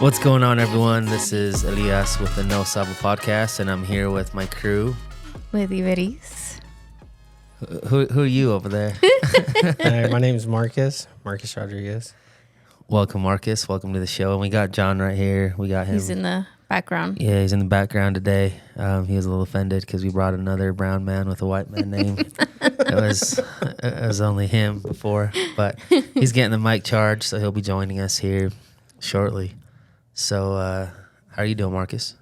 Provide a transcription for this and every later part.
What's going on, everyone? This is Elias with the No Sabo podcast, and I'm here with my crew. With Iberis. Who are you over there? Hi, my name is Marcus Rodriguez. Welcome, Marcus. Welcome to the show. And we got John right here. We got him. He's in the background. Yeah, he's in the background today. He was a little offended because we brought another brown man with a white man name. it was only him before, but he's getting the mic charged, so he'll be joining us here shortly. So, how are you doing, Marcus?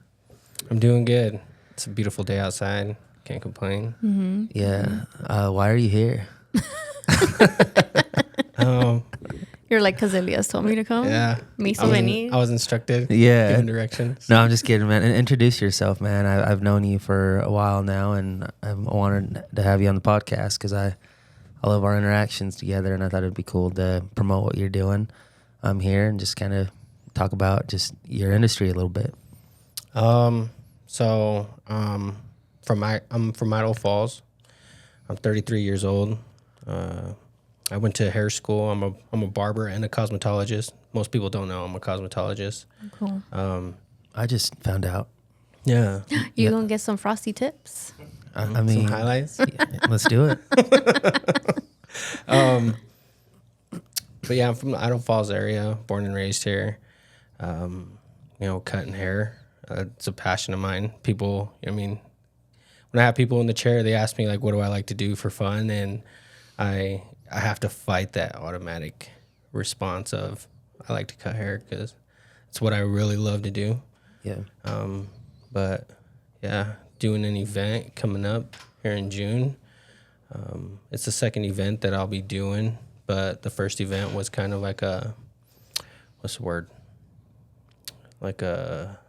I'm doing good. It's a beautiful day outside. Can't complain. Mm-hmm. Yeah. Why are you here? You're like, because Elias told me to come? Yeah. Me so many. I was instructed. Yeah. Given directions. No, I'm just kidding, man. And introduce yourself, man. I've known you for a while now, and I wanted to have you on the podcast because I love our interactions together, and I thought it'd be cool to promote what you're doing here and just kind of talk about just your industry a little bit. I'm from Idaho Falls. I'm 33 years old. I went to hair school. I'm a barber and a cosmetologist. Most people don't know I'm a cosmetologist. Cool. I just found out. Yeah. You gonna get some frosty tips? I mean, Some highlights. yeah, let's do it. But yeah, I'm from the Idaho Falls area, born and raised here. Cutting hair. It's a passion of mine. People, when I have people in the chair, they ask me like, what do I like to do for fun? And I have to fight that automatic response of I like to cut hair because it's what I really love to do. Yeah. But yeah, doing an event coming up here in June. It's the second event that I'll be doing, but the first event was kind of like like a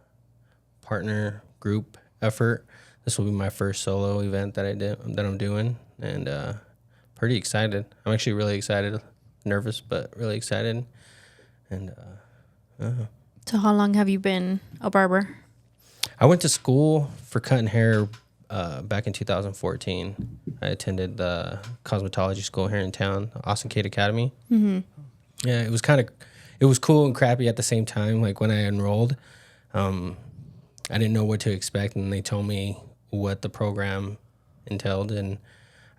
partner group effort. This will be my first solo event that I'm doing, and pretty excited. I'm actually really excited, nervous, but really excited. And So how long have you been a barber? I went to school for cutting hair back in 2014. I attended the cosmetology school here in town, Austin Cade Academy. Mm-hmm. Yeah, it was cool and crappy at the same time. Like when I enrolled, I didn't know what to expect, and they told me what the program entailed, and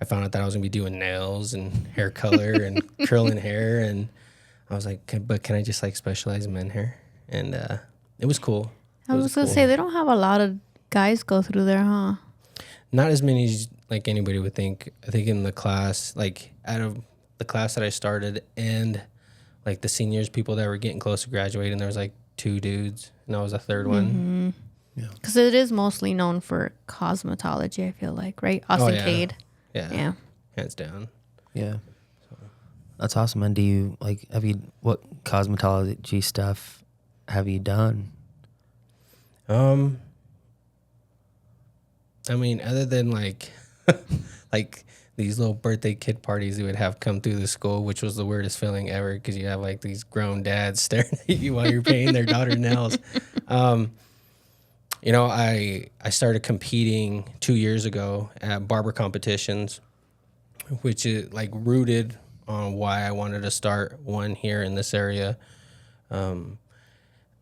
I found out that I was gonna be doing nails and hair color and curling hair, and I was like, but can I just like specialize in men hair? And it was cool. I was gonna say they don't have a lot of guys go through there, huh? Not as many as like anybody would think. I think in the class, like out of the class that I started and like the seniors, people that were getting close to graduating, there was like 2 dudes, and I was the third one. Yeah. Because it is mostly known for cosmetology, I feel like, right? Austin Cade. Yeah. Hands down. Yeah. That's awesome, man. Do you what cosmetology stuff have you done? Other than like these little birthday kid parties we would have come through the school, which was the weirdest feeling ever because you have like these grown dads staring at you while you're painting their daughter's nails. I started competing 2 years ago at barber competitions, which is like rooted on why I wanted to start one here in this area.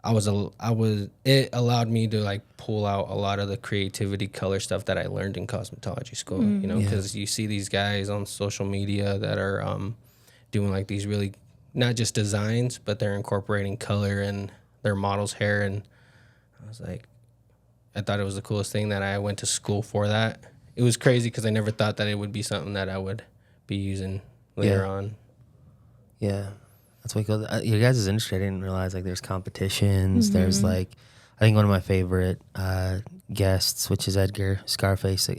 It allowed me to like pull out a lot of the creativity color stuff that I learned in cosmetology school, because you see these guys on social media that are doing like these really, not just designs, but they're incorporating color in their model's hair. And I thought it was the coolest thing that I went to school for that. It was crazy because I never thought that it would be something that I would be using later on. Yeah. That's what cool. Your guys' industry, I didn't realize like there's competitions. Mm-hmm. There's like, I think one of my favorite guests, which is Edgar Scarface,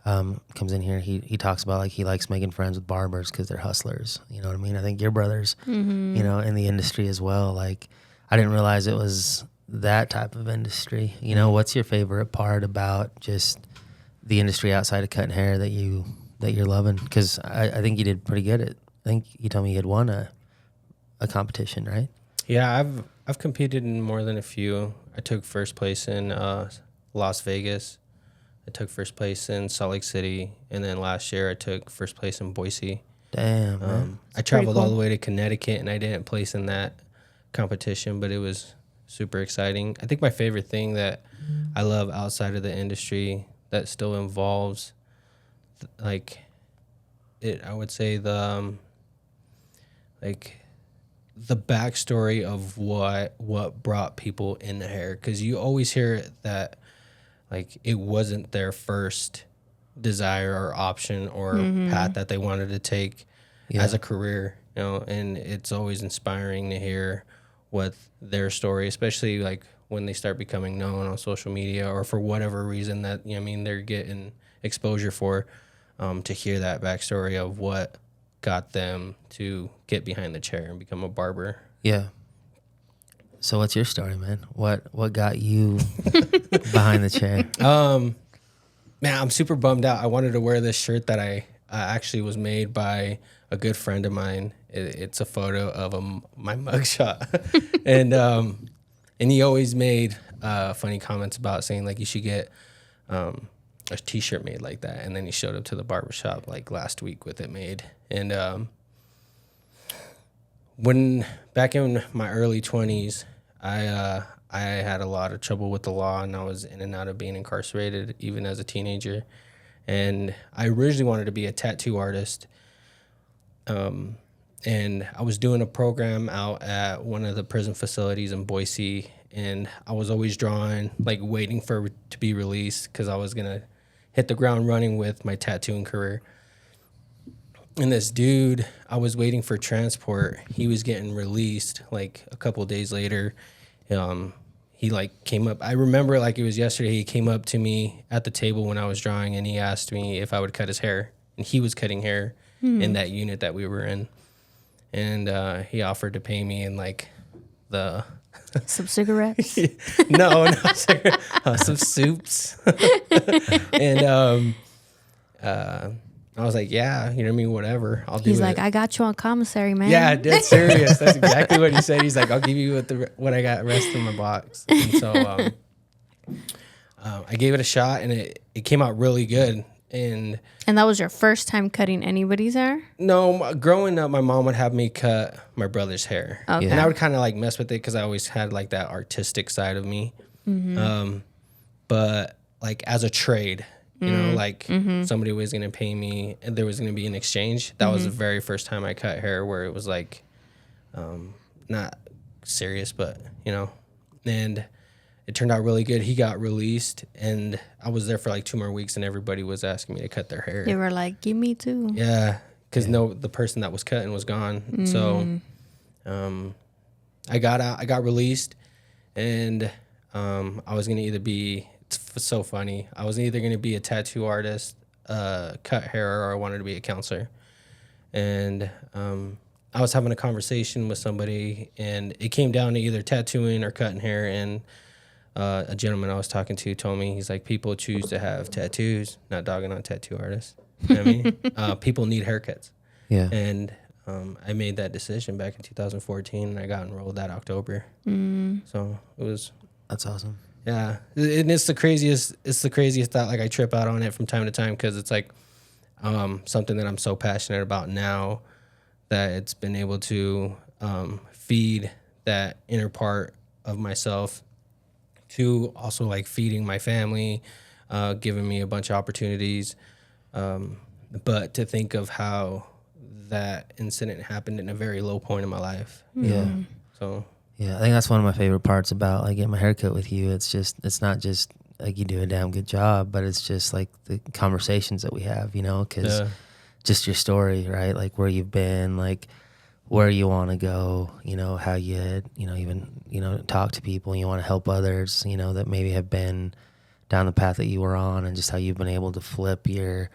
comes in here. He talks about like he likes making friends with barbers because they're hustlers. You know what I mean? I think your brothers, in the industry as well. Like, I didn't realize it was that type of industry. What's your favorite part about just the industry outside of cutting hair that you're loving? Because I think you did pretty good at. I think you told me you had won a competition, right? Yeah, I've competed in more than a few. I took first place in Las Vegas. I took first place in Salt Lake City, and then last year I took first place in Boise. Damn, man. I traveled all the way to Connecticut, and I didn't place in that competition, but it was super exciting. I think my favorite thing that I love outside of the industry that still involves like it, I would say like the backstory of what brought people into hair, because you always hear that like it wasn't their first desire or option or path that they wanted to take as a career, you know, and it's always inspiring to hear what their story, especially like when they start becoming known on social media or for whatever reason that, you know, I mean, they're getting exposure for, to hear that backstory of what got them to get behind the chair and become a barber. Yeah. So what's your story, man? What got you behind the chair? Man, I'm super bummed out. I wanted to wear this shirt that I actually was made by a good friend of mine. It's a photo of my mugshot, and he always made funny comments about saying like you should get a T-shirt made like that. And then he showed up to the barbershop like last week with it made. And when back in my early 20s, I had a lot of trouble with the law, and I was in and out of being incarcerated even as a teenager. And I originally wanted to be a tattoo artist. And I was doing a program out at one of the prison facilities in Boise, and I was always drawing, like waiting for it to be released because I was going to hit the ground running with my tattooing career. And this dude, I was waiting for transport. He was getting released like a couple of days later. He like came up. I remember like it was yesterday. He came up to me at the table when I was drawing, and he asked me if I would cut his hair. And he was cutting hair in that unit that we were in. And he offered to pay me in like some cigarettes. No, some soups. And I was like, yeah, you know what I mean, whatever, I'll do it. He's like, I got you on commissary, man. Yeah, dead serious. That's exactly what he said. He's like, I'll give you what I got rest in my box. And so I gave it a shot, and it came out really good. And that was your first time cutting anybody's hair? No, growing up, my mom would have me cut my brother's hair. Okay. And I would kind of like mess with it because I always had like that artistic side of me. But like as a trade, you know, like somebody was going to pay me and there was going to be an exchange. That was the very first time I cut hair where it was like not serious, but, you know, and it turned out really good. He got released, and I was there for like 2 more weeks, and everybody was asking me to cut their hair. They were like, give me too. Yeah, because the person that was cutting was gone. So I got out, I got released, and I was going to either be, it's so funny, I was either going to be a tattoo artist, cut hair, or I wanted to be a counselor. And I was having a conversation with somebody, and it came down to either tattooing or cutting hair, and a gentleman I was talking to told me, he's like, people choose to have tattoos, not dogging on tattoo artists. You know what I mean? People need haircuts. Yeah. And I made that decision back in 2014, and I got enrolled that October. So it was. That's awesome. Yeah, and it's the craziest thought. Like I trip out on it from time to time because it's like something that I'm so passionate about now that it's been able to feed that inner part of myself, to also like feeding my family, giving me a bunch of opportunities. But to think of how that incident happened in a very low point in my life. Yeah. So. Yeah, I think that's one of my favorite parts about like getting my haircut with you. It's not just like you do a damn good job, but it's just like the conversations that we have, you know, because just your story, right? Like where you've been, like where you want to go, you know, how you, you know, even, you know, talk to people and you want to help others, you know, that maybe have been down the path that you were on, and just how you've been able to flip your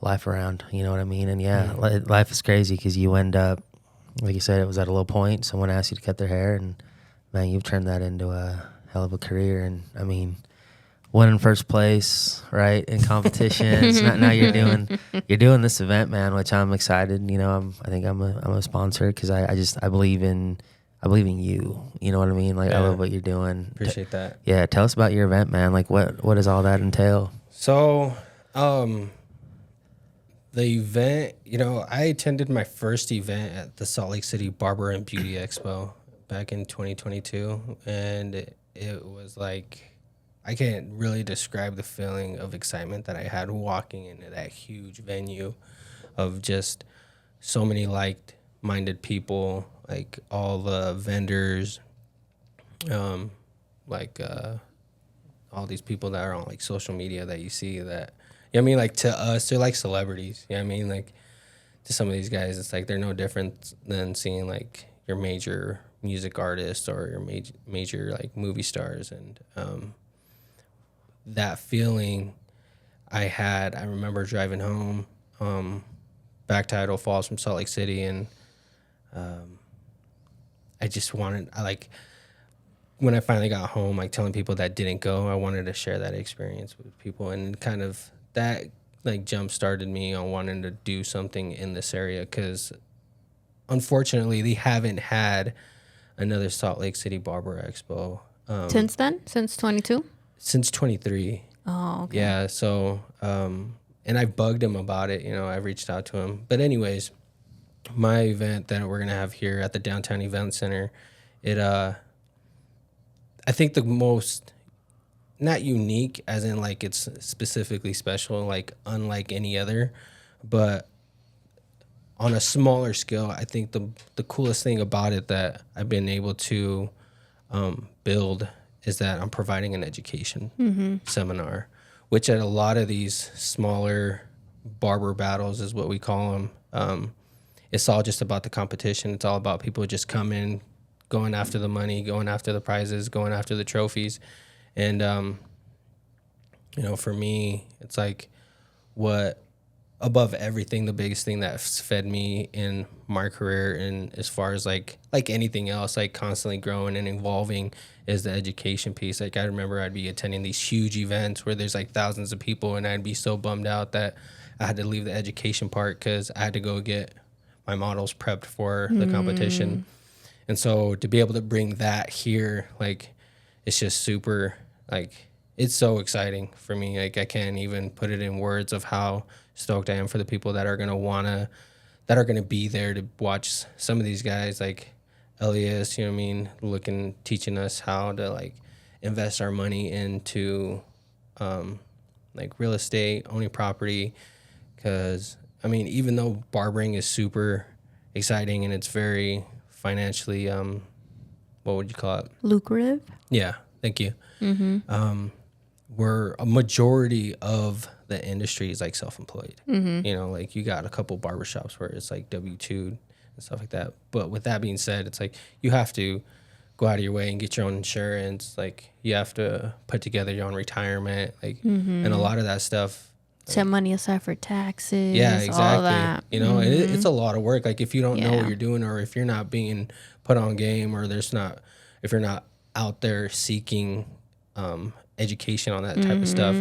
life around, you know what I mean? And life is crazy because you end up, like you said, it was at a low point. Someone asked you to cut their hair, and man, you've turned that into a hell of a career. And I mean, winning first place, right, in competitions. now you're doing this event, man, which I'm excited. You know, I think I'm a sponsor because I believe in you. You know what I mean? Like I love what you're doing. Appreciate that. Yeah, tell us about your event, man. Like what does all that entail? So, the event, you know, I attended my first event at the Salt Lake City Barber and Beauty Expo back in 2022, and it was like, I can't really describe the feeling of excitement that I had walking into that huge venue of just so many like-minded people, like all the vendors, like all these people that are on like social media that you see that, you know what I mean? Like to us, they're like celebrities. You know what I mean? Like to some of these guys, it's like they're no different than seeing like your major music artists or your major like movie stars. And that feeling I remember driving home back to Idaho Falls from Salt Lake City, and when I finally got home, like telling people that didn't go, I wanted to share that experience with people, and kind of that like jump started me on wanting to do something in this area, because unfortunately they haven't had another Salt Lake City Barber Expo Since then? Since 22? since 23. Oh, okay. Yeah, so and I bugged him about it, I reached out to him. But anyways, my event that we're gonna have here at the Downtown Event Center, I think the most, not unique as in like it's specifically special, like unlike any other, but on a smaller scale, I think the coolest thing about it that I've been able to build is that I'm providing an education seminar, which at a lot of these smaller barber battles is what we call them. It's all just about the competition. It's all about people just coming, going after the money, going after the prizes, going after the trophies. And, for me, it's like what above everything, the biggest thing that's fed me in my career, and as far as like anything else, like constantly growing and evolving, is the education piece. Like I remember I'd be attending these huge events where there's like thousands of people, and I'd be so bummed out that I had to leave the education part because I had to go get my models prepped for the competition. And so to be able to bring that here, like, it's just super, like, it's so exciting for me. Like, I can't even put it in words of how stoked I am for the people that are going to be there to watch some of these guys, like Elias, teaching us how to, like, invest our money into, like, real estate, owning property. Because, even though barbering is super exciting and it's very financially, what would you call it? Lucrative? Yeah, thank you. Where a majority of the industry is like self-employed. Like you got a couple barbershops where it's like W-2 and stuff like that. But with that being said, it's like you have to go out of your way and get your own insurance. Like you have to put together your own retirement. Like, and a lot of that stuff. Set money aside for taxes. Yeah, exactly. All that. And it's a lot of work. Like if you don't know what you're doing, or if you're not being put on game, or if you're not out there seeking education on that type of stuff,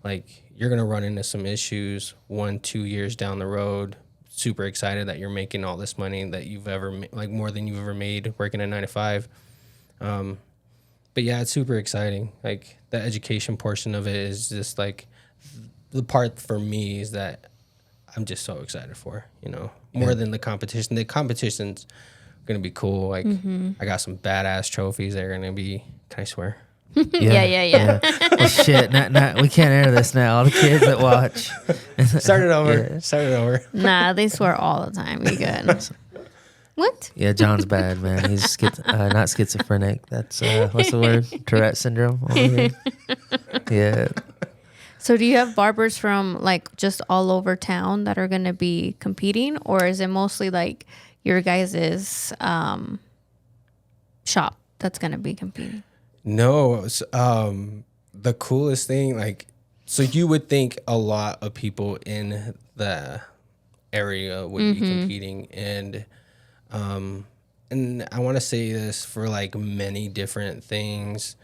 like you're gonna run into some issues 1-2 years down the road. Super excited that you're making all this money that you've ever like more than you've ever made working a 9 to 5. But yeah, it's super exciting. Like the education portion of it is just like the part for me is that I'm just so excited for, more than the competition. The competition's gonna be cool. Like I got some badass trophies that are gonna be. Can I swear? Yeah. Well, shit. We can't air this now. All the kids that watch. Start it over. Nah, they swear all the time. You good? What? Yeah, John's bad, man. He's not schizophrenic. That's what's the word? Tourette syndrome. Yeah. So do you have barbers from like just all over town that are going to be competing, or is it mostly like your guys' shop that's going to be competing? No, the coolest thing, like, so you would think a lot of people in the area would be competing, and I want to say this for like many different things,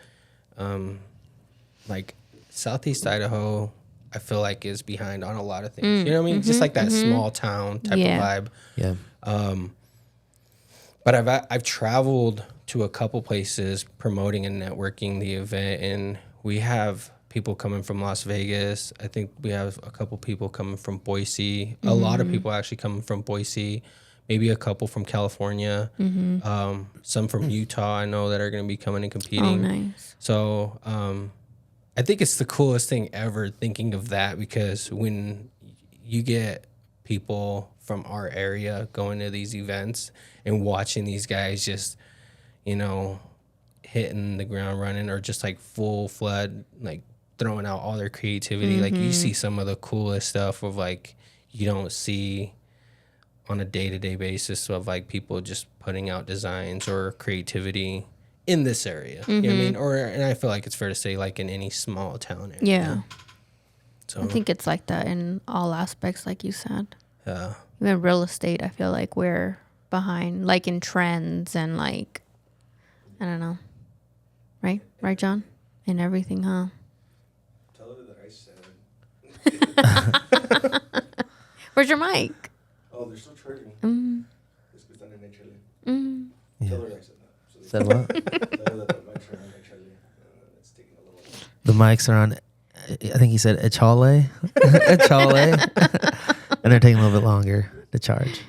like Southeast Idaho, I feel like is behind on a lot of things. You know what I mean? Just like that small town type of vibe. Yeah. But I've traveled to a couple places promoting and networking the event, and we have people coming from Las Vegas. I think we have a couple people coming from Boise. A lot of people actually coming from Boise, maybe a couple from California, some from Utah. I know that are going to be coming and Oh, competing. nice. So I think it's the coolest thing ever thinking of that, because when you get people from our area going to these events and watching these guys just, hitting the ground running, or just like full flood, like throwing out all their creativity, like you see some of the coolest stuff of like you don't see on a day-to-day basis of like people just putting out designs or creativity in this area. You know what I mean? And I feel like it's fair to say like in any small town area. Yeah. So I think it's like that in all aspects, like you said. yeah. Even real estate, I feel like we're behind, like in trends and like, I don't know. Right, John? In everything, huh? Tell her that I said. Where's your mic? Oh, they're still charging. Es que están en HL. Yeah. Tell her I said that. So Said what? tell her that the mics are on HL. It's taking a little while. The mics are on. I think he said Echale, and they're taking a little bit longer to charge.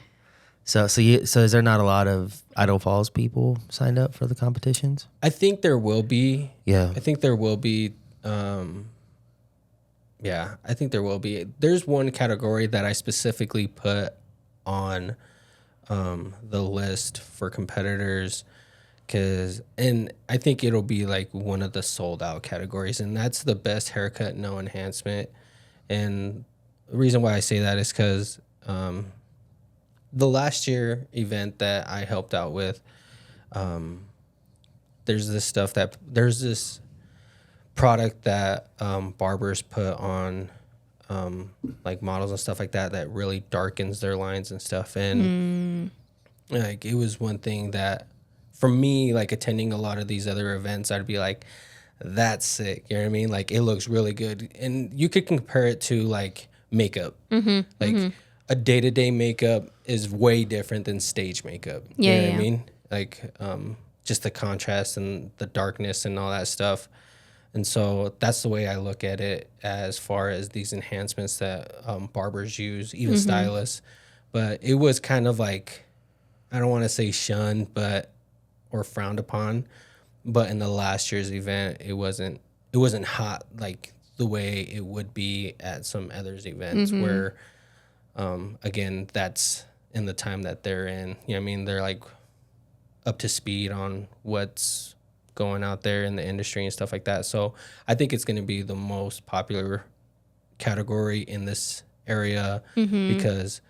So is there not a lot of Idaho Falls people signed up for the competitions? I think there will be. Yeah. I think there will be. Yeah, I think there will be. There's one category that I specifically put on the list for competitors, and I think it'll be like one of the sold out categories, and that's the best haircut, no enhancement. And the reason why I say that is because the last year event that I helped out with, there's this product that barbers put on like models and stuff like that really darkens their lines and stuff. And like it was one thing that for me, like attending a lot of these other events, I'd be like, that's sick. You know what I mean? Like it looks really good. And you could compare it to like makeup. Like a day-to-day makeup is way different than stage makeup. You know what I mean? Like just the contrast and the darkness and all that stuff. And so that's the way I look at it as far as these enhancements that barbers use, even stylists. But it was kind of like, I don't want to say shunned, or frowned upon. But in the last year's event, it wasn't hot like the way it would be at some others events where, again, that's in the time that they're in. You know what I mean? They're like up to speed on what's going out there in the industry and stuff like that. So I think it's going to be the most popular category in this area because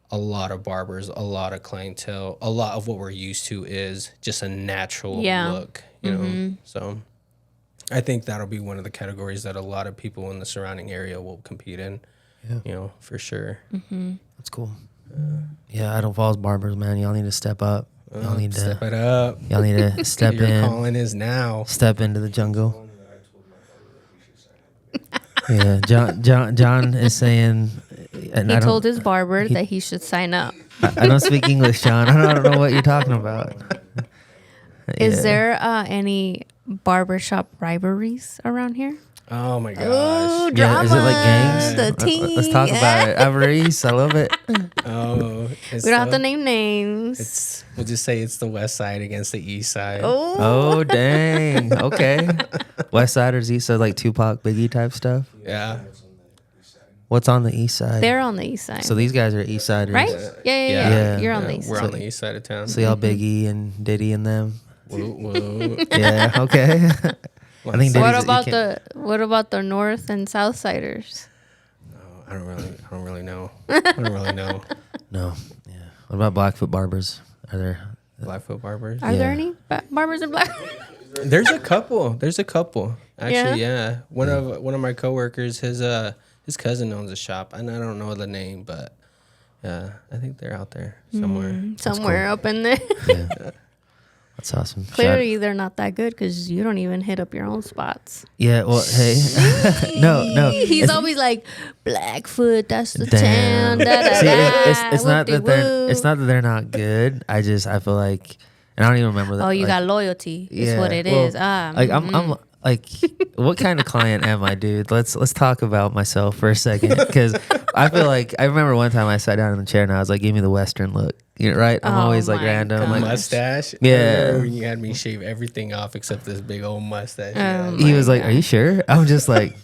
a lot of barbers, a lot of clientele, a lot of what we're used to is just a natural look, you know? So I think that'll be one of the categories that a lot of people in the surrounding area will compete in, for sure. That's cool. Yeah, Idaho Falls barbers, man, y'all need to step up. Y'all need to step it up. Y'all need to step Your in. calling is now. Step into the jungle. One that I told my barber that he should sign up again. Yeah, John is saying. And He told his barber that he should sign up. I don't speak English, John. I don't know what you're talking about. Is there any barbershop rivalries around here? Oh my gosh. Oh, Yeah, drama. is it like gangs? The tea. Let's talk about it. Avarice, I love it. Oh, We don't have to name names. We'll just say it's the west side against the east side. Oh, Oh, dang. Okay. West Siders, East Side, like Tupac, Biggie type stuff. Yeah. What's on the east side? What's on the East Side? they're on the east side, So these guys are East Siders. right? Yeah. Yeah. You're on Yeah, the east We're side. on the east side of town. So y'all Biggie and Diddy and them. Whoa, whoa. Yeah, okay. I think What Diddy's- about you can't- what about the north and south siders? I don't really know. I don't really know. No. Yeah. What about Blackfoot barbers? Are there? Blackfoot barbers. Are there Yeah. any barbers in black? There's a couple. Actually, yeah. One of my coworkers, his cousin owns a shop, and I don't know the name, but yeah, I think they're out there somewhere. Somewhere up in there. Yeah. That's awesome. Clearly, they're not that good because you don't even hit up your own spots. Yeah. Well, hey. no. He's It's- always like Blackfoot. That's the Damn. town. Da, da, See, da, it's not that they're. whoop-de-woo. It's not that they're not good. I feel like, and I don't even remember that. Oh, you like, got loyalty. Is yeah, what it well, is. Like I'm like, what kind of client am I, dude? Let's talk about myself for a second, because I feel like I remember one time I sat down in the chair and I was like, "Give me the Western look." You know, right? I'm Oh always like my random, God. like Mustache. Yeah. I remember when you had me shave everything off except this big old mustache. he my was like, "Are God. you sure?" I'm just like,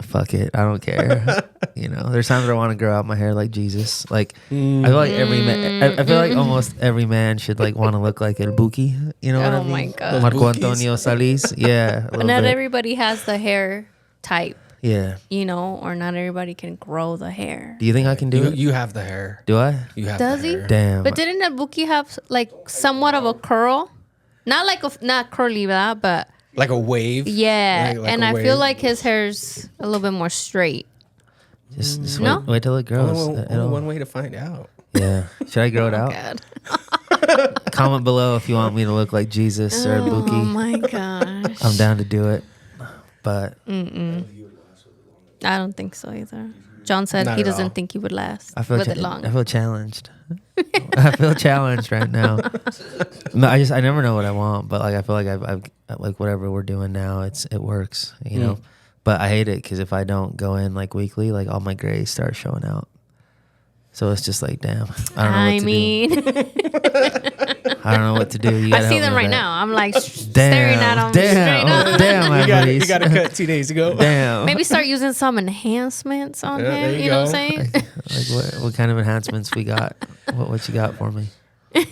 "Fuck it, I don't care." You know, there's times where I want to grow out my hair like Jesus. Like I feel like every man, I feel like almost every man should like want to look like El Buki. You know what I Oh mean? my God. Marco Those Antonio Salis. Yeah, a But little not bit. everybody has the hair type, Yeah. you know, or not everybody can grow the hair. Do you think I can do it? You have the hair. Do I? You have Does the he? hair. Damn. But didn't Nabuki have like somewhat of a curl? Not like not curly, but Like a wave. yeah. Like and a I wave. feel like his hair's a little bit more straight. just No? wait till it grows. Only It'll- one way to find out. yeah. Should I grow it out? God. Comment below if you want me to look like Jesus or Oh Buki. my gosh. I'm down to do it. But I don't think so either. John said Not he at all. doesn't think he would last I feel with it long. I feel challenged. I feel challenged right now. No, I never know what I want, but like I feel like I've like whatever we're doing now, it works, you know. But I hate it because if I don't go in like weekly, like all my grays start showing out. So it's just like, damn, I don't know what to do. I don't know what to do. You I gotta see help them me right with now. I'm like that. staring at them straight up. Damn, You got a cut 2 days ago. Damn. Maybe start using some enhancements on Yeah, there him. you You know what go. I'm saying? Like what kind of enhancements we got? What you got for me? I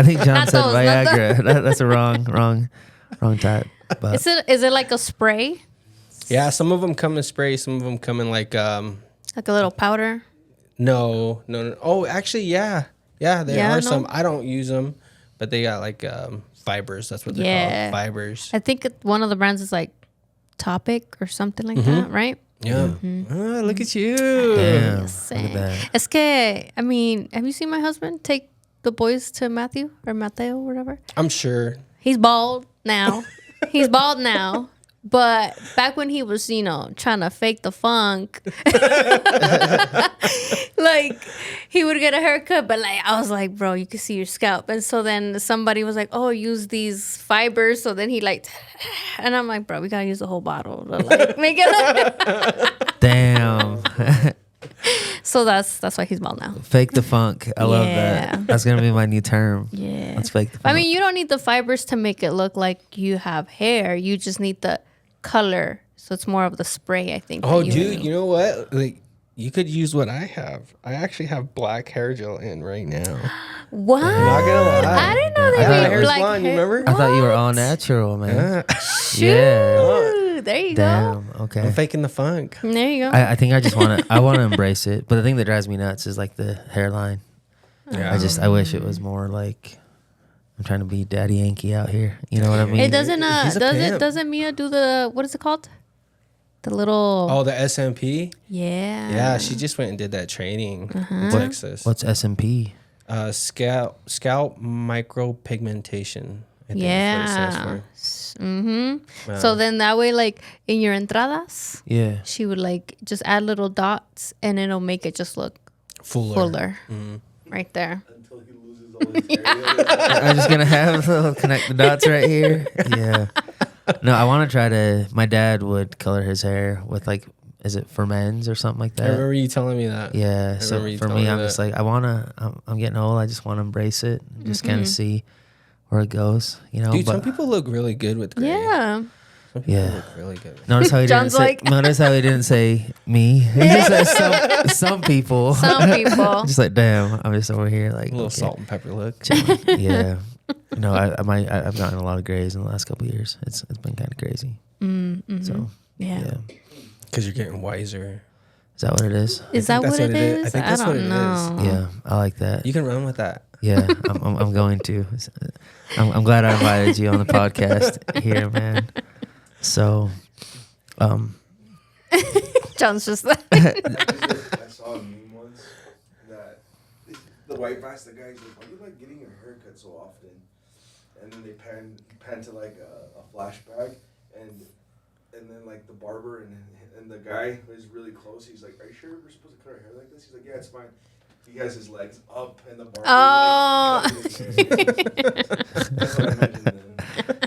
think John Not said those, not Viagra. That's a wrong type. But Is it like a spray? Yeah, some of them come in spray. Some of them come in like Like a little powder? no. Oh, actually, yeah, there Yeah, are no? some. I don't use them, but they got like fibers. That's what they're Yeah. called, fibers. I think one of the brands is like Topic or something like that, right? Yeah. Oh, look at you. damn, Yes. look at that. Es que, I mean, have you seen my husband take the boys to Matthew or Mateo or whatever? I'm sure. He's bald now. He's bald now. But back when he was, you know, trying to fake the funk, like he would get a haircut, but like I was like, bro, you can see your scalp. And so then somebody was like, oh, use these fibers. So then he like, and I'm like, bro, we gotta use the whole bottle to like make it. Damn. So that's why he's bald now. Fake the funk. I love Yeah. that. That's gonna be my new term. Yeah. Let's fake the funk. I mean, you don't need the fibers to make it look like you have hair. You just need the color. So it's more of the spray, I think. Oh, that dude, need. you know what? Like, you could use what I have. I actually have black hair gel in right now. What? Not gonna lie. I didn't know I they thought made it was black blonde, you hair. remember? I thought you were all What? natural, man. Shoot. Yeah. There you Damn. I'm Okay. faking the funk. go. There you go. I think I just want to. I want to embrace it. But the thing that drives me nuts is like the hairline. Yeah. I wish it was more like I'm trying to be Daddy Yankee out here. You know what I mean? It doesn't. He's a pimp. Doesn't Mia do the what is it called? The little. Oh, the SMP. Yeah. Yeah, she just went and did that training in Texas. What's SMP? Scalp micropigmentation. I think Yeah. That's what it stands Mm-hmm. Wow. So then that way, like in your entradas, Yeah. she would like just add little dots, and it'll make it just look for. fuller, right there. Until he loses all his hair. I'm just gonna have connect the dots right here. Yeah. No, I want to try to. My dad would color his hair with like, is it for men's or something like I that? remember you telling me that. Yeah. So remember you for telling me, me I'm that. just like, I'm getting old. I just want to embrace it and just kind of see where it goes. You know. Dude, but some people look really good with gray. Yeah. Some people Yeah. look really good. With notice how he John's didn't say. like- Notice how he didn't say me. He just said some people. Some people. Just like, damn, I'm just over here like a little okay. salt and pepper look. Yeah. No, I've gotten a lot of grays in the last couple of years. It's been kind of crazy. So Yeah. yeah. Because you're getting wiser. Is that what it is? Is that that's what it what it is. is? I think that's what it is. know. Yeah, I like that. You can run with that. Yeah, I'm going to. I'm glad I invited you on the podcast here, man. So, John's just I saw a meme once that the white bastard guy is like, why do you like getting your hair cut so often? And then they pan to like a flashback and then like the barber and the guy who's really close, he's like, are you sure we're supposed to cut our hair like this? He's like, yeah, it's fine. He has his legs up and the barber Oh. like, that's what I imagined then.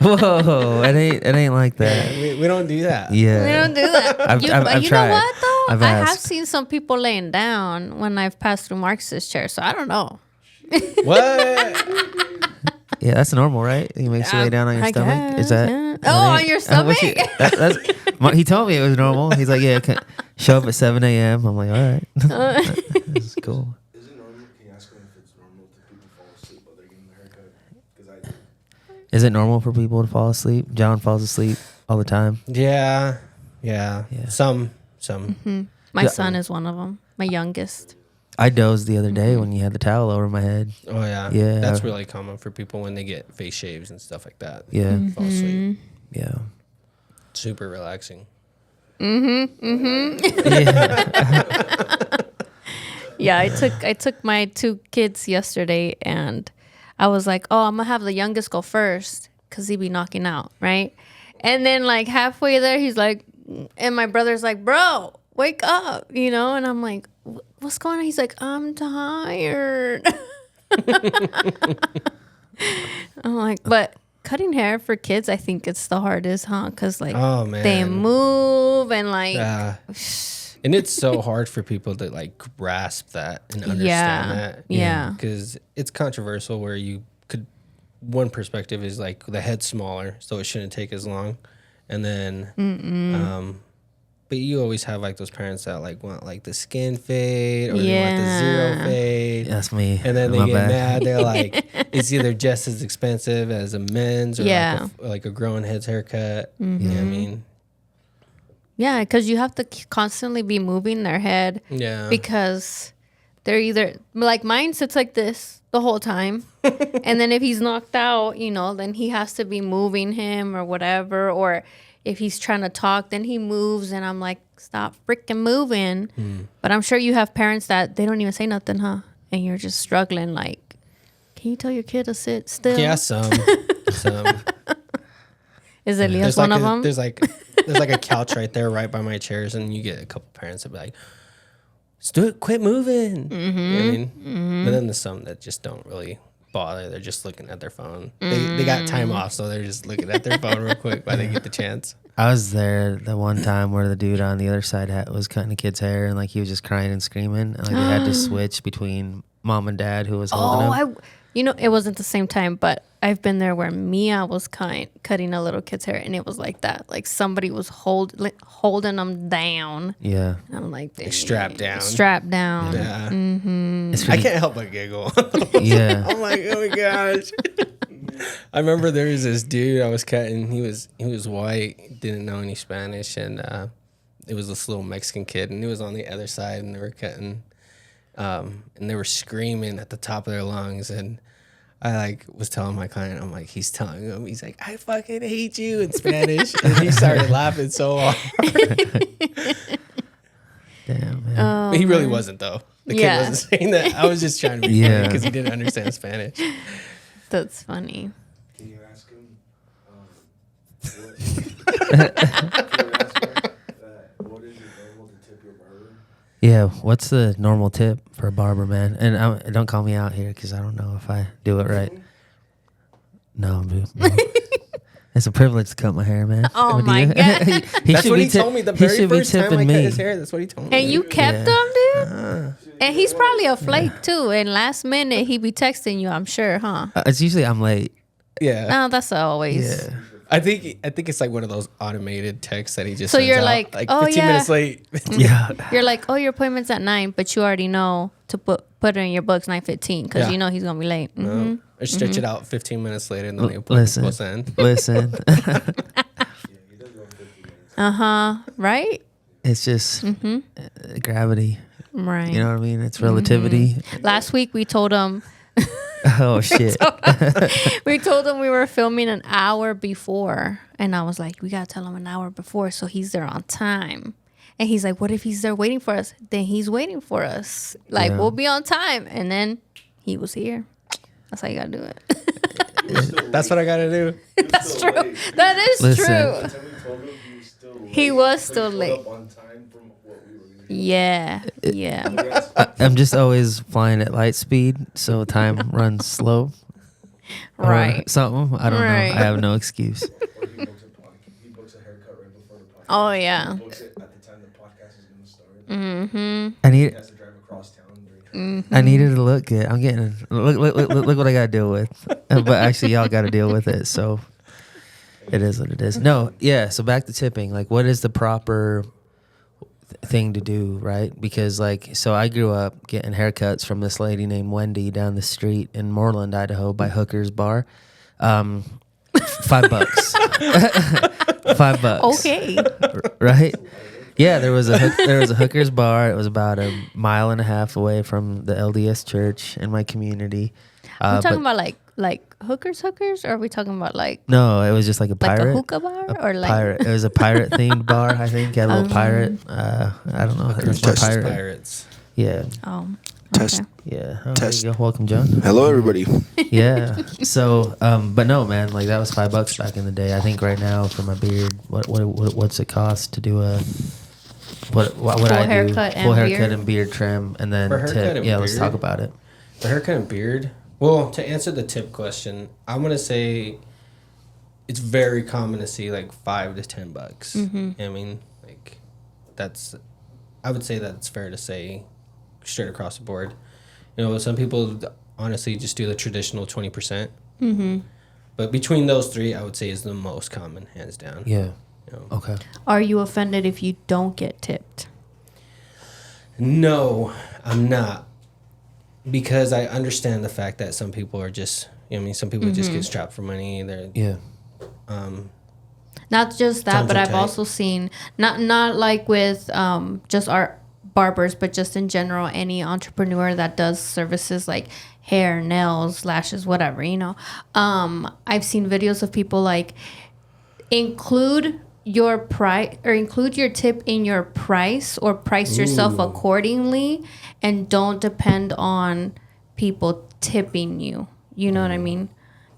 whoa, it ain't like that. We don't do that. Yeah, We don't do that. I've But you tried. know what though? I've I have asked. seen some people laying down when I've passed through Marcus's chair, so I don't know. What? Yeah, that's normal, right? He makes you lay down on your I stomach. guess, Is that? yeah. that Oh, ain't- on your what stomach? he told me it was normal. He's like, yeah, show up at 7 a.m. I'm like, all right, that's cool. Is it normal? Can you ask them if it's normal to people fall asleep while they're getting a haircut? Because I do. Is it normal for people to fall asleep? John falls asleep all the time. Yeah. Some. My Yeah. son is one of them. My youngest. I dozed the other day when you had the towel over my head. Oh yeah. Yeah. That's really common for people when they get face shaves and stuff like that. Yeah, Fall asleep. yeah. Super relaxing. Yeah. Yeah, I took my 2 kids yesterday, and I was like, oh, I'm gonna have the youngest go first because he be knocking out, right? And then like halfway there, he's like, and my brother's like, bro, wake up, and I'm like, what's going on? He's like, I'm tired. I'm like, but cutting hair for kids, I think it's the hardest, huh? Because like Oh man. they move and like And it's so hard for people to like grasp that and understand Yeah. that. Yeah. Because it's controversial where you could, one perspective is like the head's smaller, so it shouldn't take as long. And then, but you always have like those parents that like want like the skin fade or they want the zero fade. That's me. And then they My get bad. mad. They're like, it's either just as expensive as a men's or Yeah. like a grown head's haircut. You know what I mean? Yeah, because you have to constantly be moving their head Yeah. because they're either like mine sits like this the whole time, and then if he's knocked out, then he has to be moving him or whatever, or if he's trying to talk, then he moves, and I'm like, stop freaking moving. But I'm sure you have parents that they don't even say nothing, huh? And you're just struggling. Like, can you tell your kid to sit still? Yeah, some. Is Elias one of them? There's like a couch right there, right by my chairs, and you get a couple parents that be like, "Just do it, quit moving." You know what I mean? But then there's some that just don't really bother. They're just looking at their phone. They got time off, so they're just looking at their phone real quick while they get the chance. I was there the one time where the dude on the other side was cutting a kid's hair, and like he was just crying and screaming, and like they had to switch between mom and dad who was holding him. It wasn't the same time, but I've been there where Mia was cutting a little kid's hair, and it was like that. Like somebody was holding them down. Yeah, And I'm like, Strapped down. Strapped down. Yeah. it's I really, can't help but giggle. yeah. I'm like, oh my gosh. I remember there was this dude I was cutting. He was white, didn't know any Spanish, and it was this little Mexican kid, and he was on the other side, and they were cutting, and they were screaming at the top of their lungs, and I like was telling my client, I'm like, he's telling him, he's like, I fucking hate you in Spanish, and he started laughing so hard. Damn, man. But he really wasn't though. The kid Yeah. wasn't saying that. I was just trying to be funny Yeah. because he didn't understand Spanish. That's funny. Can you ask him? What is it normal to tip your barber? Yeah, what's the normal tip for a barber, man? And don't call me out here because I don't know if I do it right. No, dude. No. It's a privilege to cut my hair, man. Oh What do my you- God. He That's should what be he told me the he very should be first time I tipping cut me. his hair. That's what he told me. And you kept Yeah. them, dude? And he's probably a flake too. And last minute he be texting you, I'm sure, huh? It's usually I'm late. Yeah. No, that's always. Yeah. I think it's like one of those automated texts that he just So sends you're out, like, oh, 15 yeah. minutes late. Yeah. You're like, oh, your appointment's at 9, but you already know to put it in your books 9:15 because Yeah. you know he's gonna be late. Mhm. Or stretch it out 15 minutes later and then the Listen. appointment's supposed to end. Listen. He does go 50 minutes. Right? It's just gravity. Right. You know what I mean? It's relativity. Last week we told him Oh shit. we were filming an hour before, and I was like, we gotta tell him an hour before so he's there on time. And he's like, what if he's there waiting for us? Then he's waiting for us. Like, Yeah. we'll be on time. And then he was here. That's how you gotta do it. That's what I got to do. That's true. That is Listen. true. By the time we told him, he was still late. He was So still showed late. up on time from what we were going to do. Yeah. Yeah. I'm just always flying at light speed, so time runs slow. Or Right. something. I don't Right. know. I have no excuse. Or he books a haircut right before the podcast. Oh, yeah. He books it at the time the podcast is going to start. I need. Has to drive across town during I needed to look good. I'm getting look what I got to deal with. But actually, y'all got to deal with it. So it is what it is. No, yeah. So back to tipping. Like, what is the proper thing to do, right? Because like, so I grew up getting haircuts from this lady named Wendy down the street in Moreland, Idaho, by Hooker's Bar. $5. $5. Okay. Right? Yeah, there was a Hooker's Bar. It was about a mile and a half away from the LDS church in my community. We're talking about like hookers, or are we talking about like No, it was just like a pirate. like a hookah bar or like pirate. It was a pirate themed bar, I think. Had a little pirate. I don't know. That's my pirate. Pirates. Yeah. oh Test. okay. Yeah. Oh, Test. there you go. Welcome, John. Hello, everybody. Yeah. So, but no, man, like that was $5 back in the day. I think right now for my beard, what's it cost to do a what Full I do? haircut and Full haircut beard? and beard trim, and then For haircut tip. and Yeah, let's beard? talk about it. The haircut and beard. Well, to answer the tip question, I'm gonna say it's very common to see like $5 to $10. I mean, like that's. I would say that's fair to say, straight across the board. You know, some people honestly just do the traditional 20%. But between those three, I would say is the most common, hands down. Yeah. You know. Okay. Are you offended if you don't get tipped? No, I'm not. Because I understand the fact that some people are just, you know, I mean, some people just get strapped for money. They're, Yeah. Not just that, Times but are I've tight. also seen not like with just our barbers, but just in general, any entrepreneur that does services like hair, nails, lashes, whatever, you know. I've seen videos of people like include your price or include your tip in your price or price yourself accordingly, and don't depend on people tipping you. You know what I mean?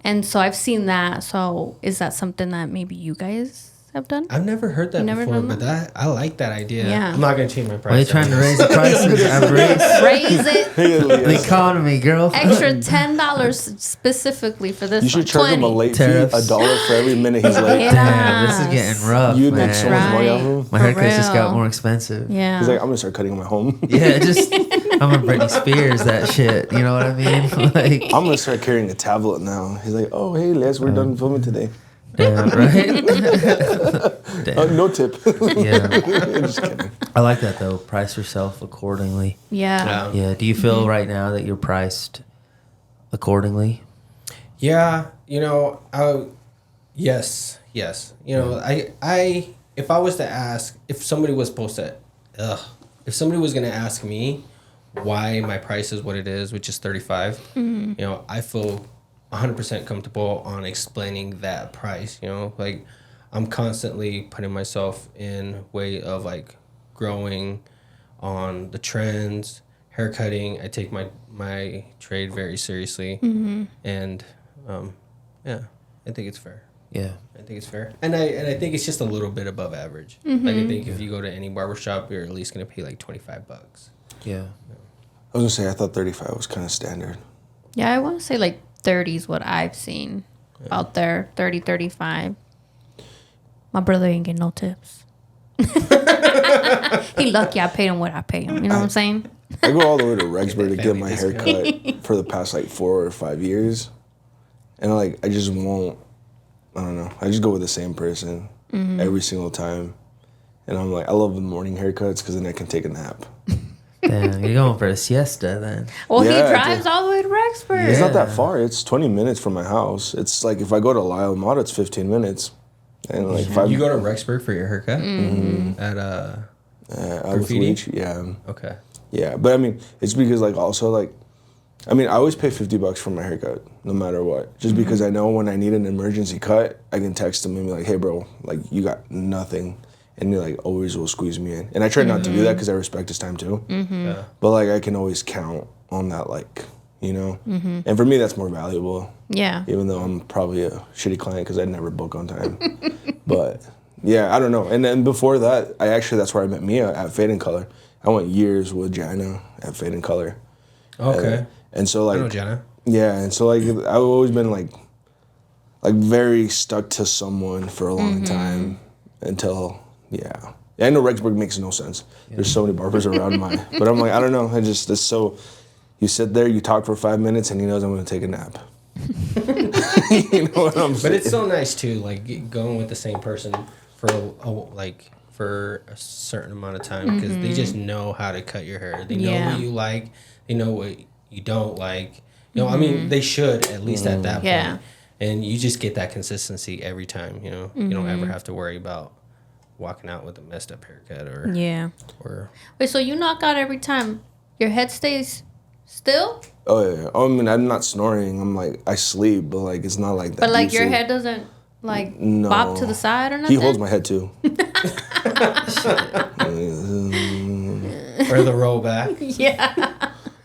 And so I've seen that. So is that something that maybe you guys have done? I've never heard that never before, done but that I like that idea. Yeah. I'm not gonna change my price. Are they trying to raise the prices? I've raised Raise it the economy, girl. extra $10 specifically for this. You should one. charge him a 20. late Tariffs. fee, $1 for every minute he's late. Yeah. Damn, this is getting rough, You'd man. make so much money off him. My For haircuts just got real. more expensive. Yeah. He's like, I'm gonna start cutting him at home. Yeah, just I'm a Britney Spears that shit. You know what I mean? Like, I'm gonna start carrying a tablet now. He's like, oh hey Les, we're done filming today. damn, right? Damn. No tip. Yeah, Just kidding. I like that though. Price yourself accordingly. yeah. Yeah. Do you feel right now that you're priced accordingly? Yeah, you know, yes. You know, I if I was to ask, if somebody was supposed to, if somebody was gonna ask me why my price is what it is, which is 35, you know, I feel 100% comfortable on explaining that price. You know, like I'm constantly putting myself in way of like growing on the trends, haircutting. I take my trade very seriously, and yeah, I think it's fair. Yeah. I think it's fair, and I think it's just a little bit above average. Like I think if you go to any barbershop, you're at least gonna pay like $25. Yeah. I was gonna say I thought 35 was kind of standard. Yeah, I want to say like 30 is what I've seen out there. 30, 35. My brother ain't getting no tips. He lucky I paid him what I paid him. You know what I'm saying? I go all the way to Rexburg to get Family my discount. haircut for the past like 4 or 5 years, and I just won't. I don't know. I just go with the same person every single time, and I'm like, I love the morning haircuts because then I can take a nap. Damn, you're going for a siesta then. Well, Yeah, he drives all the way to Rexburg. It's not that far. It's 20 minutes from my house. It's like if I go to Lyle Mott, it's 15 minutes. And like if I You go to Rexburg for your haircut at with Graffiti? Leach, yeah, Okay. yeah. But I mean, it's because like also like, I mean, I always pay $50 for my haircut, no matter what. Just because I know when I need an emergency cut, I can text him and be like, "Hey, bro, like you got nothing," and he like always will squeeze me in. And I try not to do that because I respect his time too. Yeah. But like I can always count on that, like you know. And for me, that's more valuable. Yeah. Even though I'm probably a shitty client because I never book on time. But yeah, I don't know. And then before that, that's where I met Mia at Fade and Color. I went years with Jana at Fade and Color. Okay. And so I know like Jenna. yeah, and so like I've always been like very stuck to someone for a long time until I know Rexburg makes no sense. There's so many barbers around mine. But I'm like, I don't know. It's so, you sit there, you talk for 5 minutes, and he knows I'm going to take a nap. You know what I'm saying? But it's so nice too, like going with the same person for for a certain amount of time because they just know how to cut your hair. They know what you like. They know what you don't like. You know, I mean, they should at least at that point. And you just get that consistency every time. You know, you don't ever have to worry about walking out with a messed up haircut or or. Wait, so you knock out every time? Your head stays still? Oh yeah. I mean, I'm not snoring. I'm like, I sleep, but like it's not like that. But like your head doesn't like bop to the side or nothing? He holds my head too. Or the roll back. Yeah.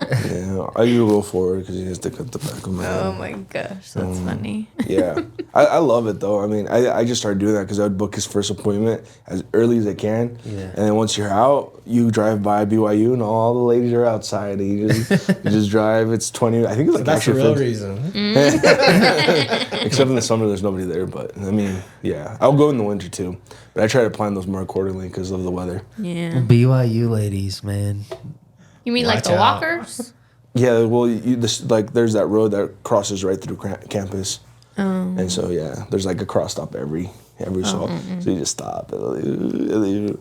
Yeah, I do roll forward because he has to cut the back of my head. Oh my gosh, that's funny. Yeah, I love it though. I mean, I just started doing that because I would book his first appointment as early as I can. Yeah. And then once you're out, you drive by BYU and all the ladies are outside. And you just drive. It's 20. I think it's like that's the real reason. Except in the summer, there's nobody there. But I mean, yeah, I'll go in the winter too. But I try to plan those more accordingly because of the weather. Yeah. BYU ladies, man. You mean like the walkers? Yeah, well, there's that road that crosses right through campus, and so yeah, there's like a cross stop every so you just stop. You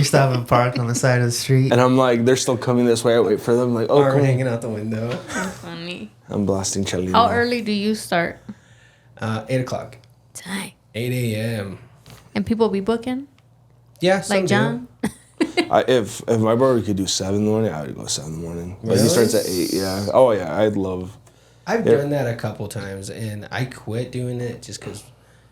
stop and park on the side of the street, and I'm like, they're still coming this way. I wait for them, like, oh, come hanging out the window. That's funny. I'm blasting Chelly. How early do you start? 8:00. Dang. 8 a.m. And people be booking? Yeah, like John. If my barber could do 7 in the morning, I would go 7 in the morning. Really? Like he starts at 8. Yeah. Oh yeah, I'd love. I've done that a couple times, and I quit doing it just because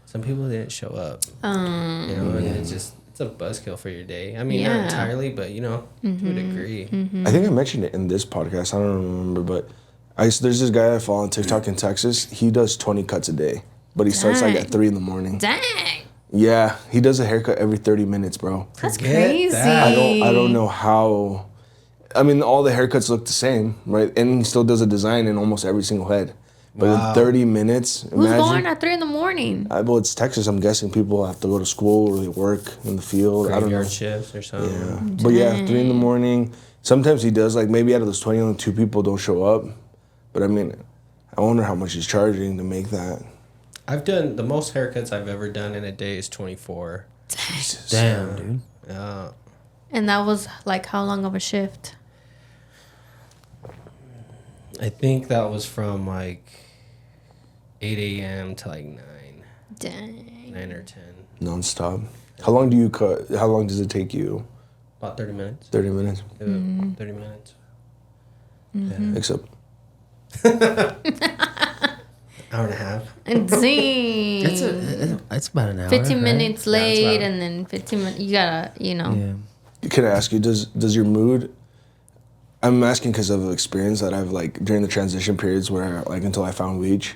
some people didn't show up. You know, and it's a buzzkill for your day. I mean, not entirely, but to a degree. I think I mentioned it in this podcast. I don't remember, but there's this guy I follow on TikTok in Texas. He does 20 cuts a day, but he starts like at 3 in the morning. Dang. Yeah, he does a haircut every 30 minutes, bro. That's crazy. That. I don't know how. I mean, all the haircuts look the same, right? And he still does a design in almost every single head. But in 30 minutes, who's going at 3 in the morning? Well, it's Texas. I'm guessing people have to go to school or they work in the field. I don't know. Shifts or something. Yeah, but yeah, 3 in the morning. Sometimes he does like maybe out of those 20, only 2 people don't show up. But I mean, I wonder how much he's charging to make that. I've done the most haircuts I've ever done in a day is 24. Jesus. Damn, dude. Yeah. And that was like how long of a shift? I think that was from like 8 a.m. to like 9. Dang. 9 or 10. Non-stop. How long do you cut? How long does it take you? About 30 minutes. 30 minutes. 30 minutes. Mm-hmm. Yeah. Except. Hour and a half. And zing. It's about an hour. 15 right? minutes late, and then 15 minutes. You gotta, Yeah. Can I ask you, does your mood? I'm asking because of experience that I've like during the transition periods where like until I found Weech,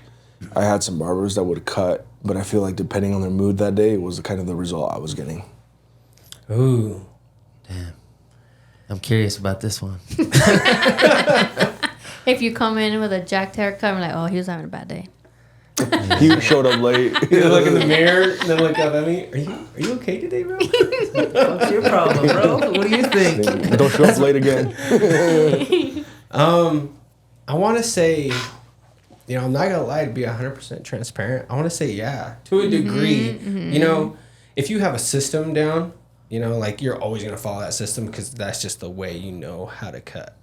I had some barbers that would cut, but I feel like depending on their mood that day was kind of the result I was getting. Ooh. Damn. I'm curious about this one. If you come in with a jacked haircut, I'm like, oh, he was having a bad day. He showed up late. You look in the mirror and then look up at me. Are you okay today, bro? What's your problem, bro? What do you think? Don't show up late again. I want to say, I'm not gonna lie to be 100% transparent. I want to say to a degree. If you have a system down, like you're always gonna follow that system because that's just the way you know how to cut.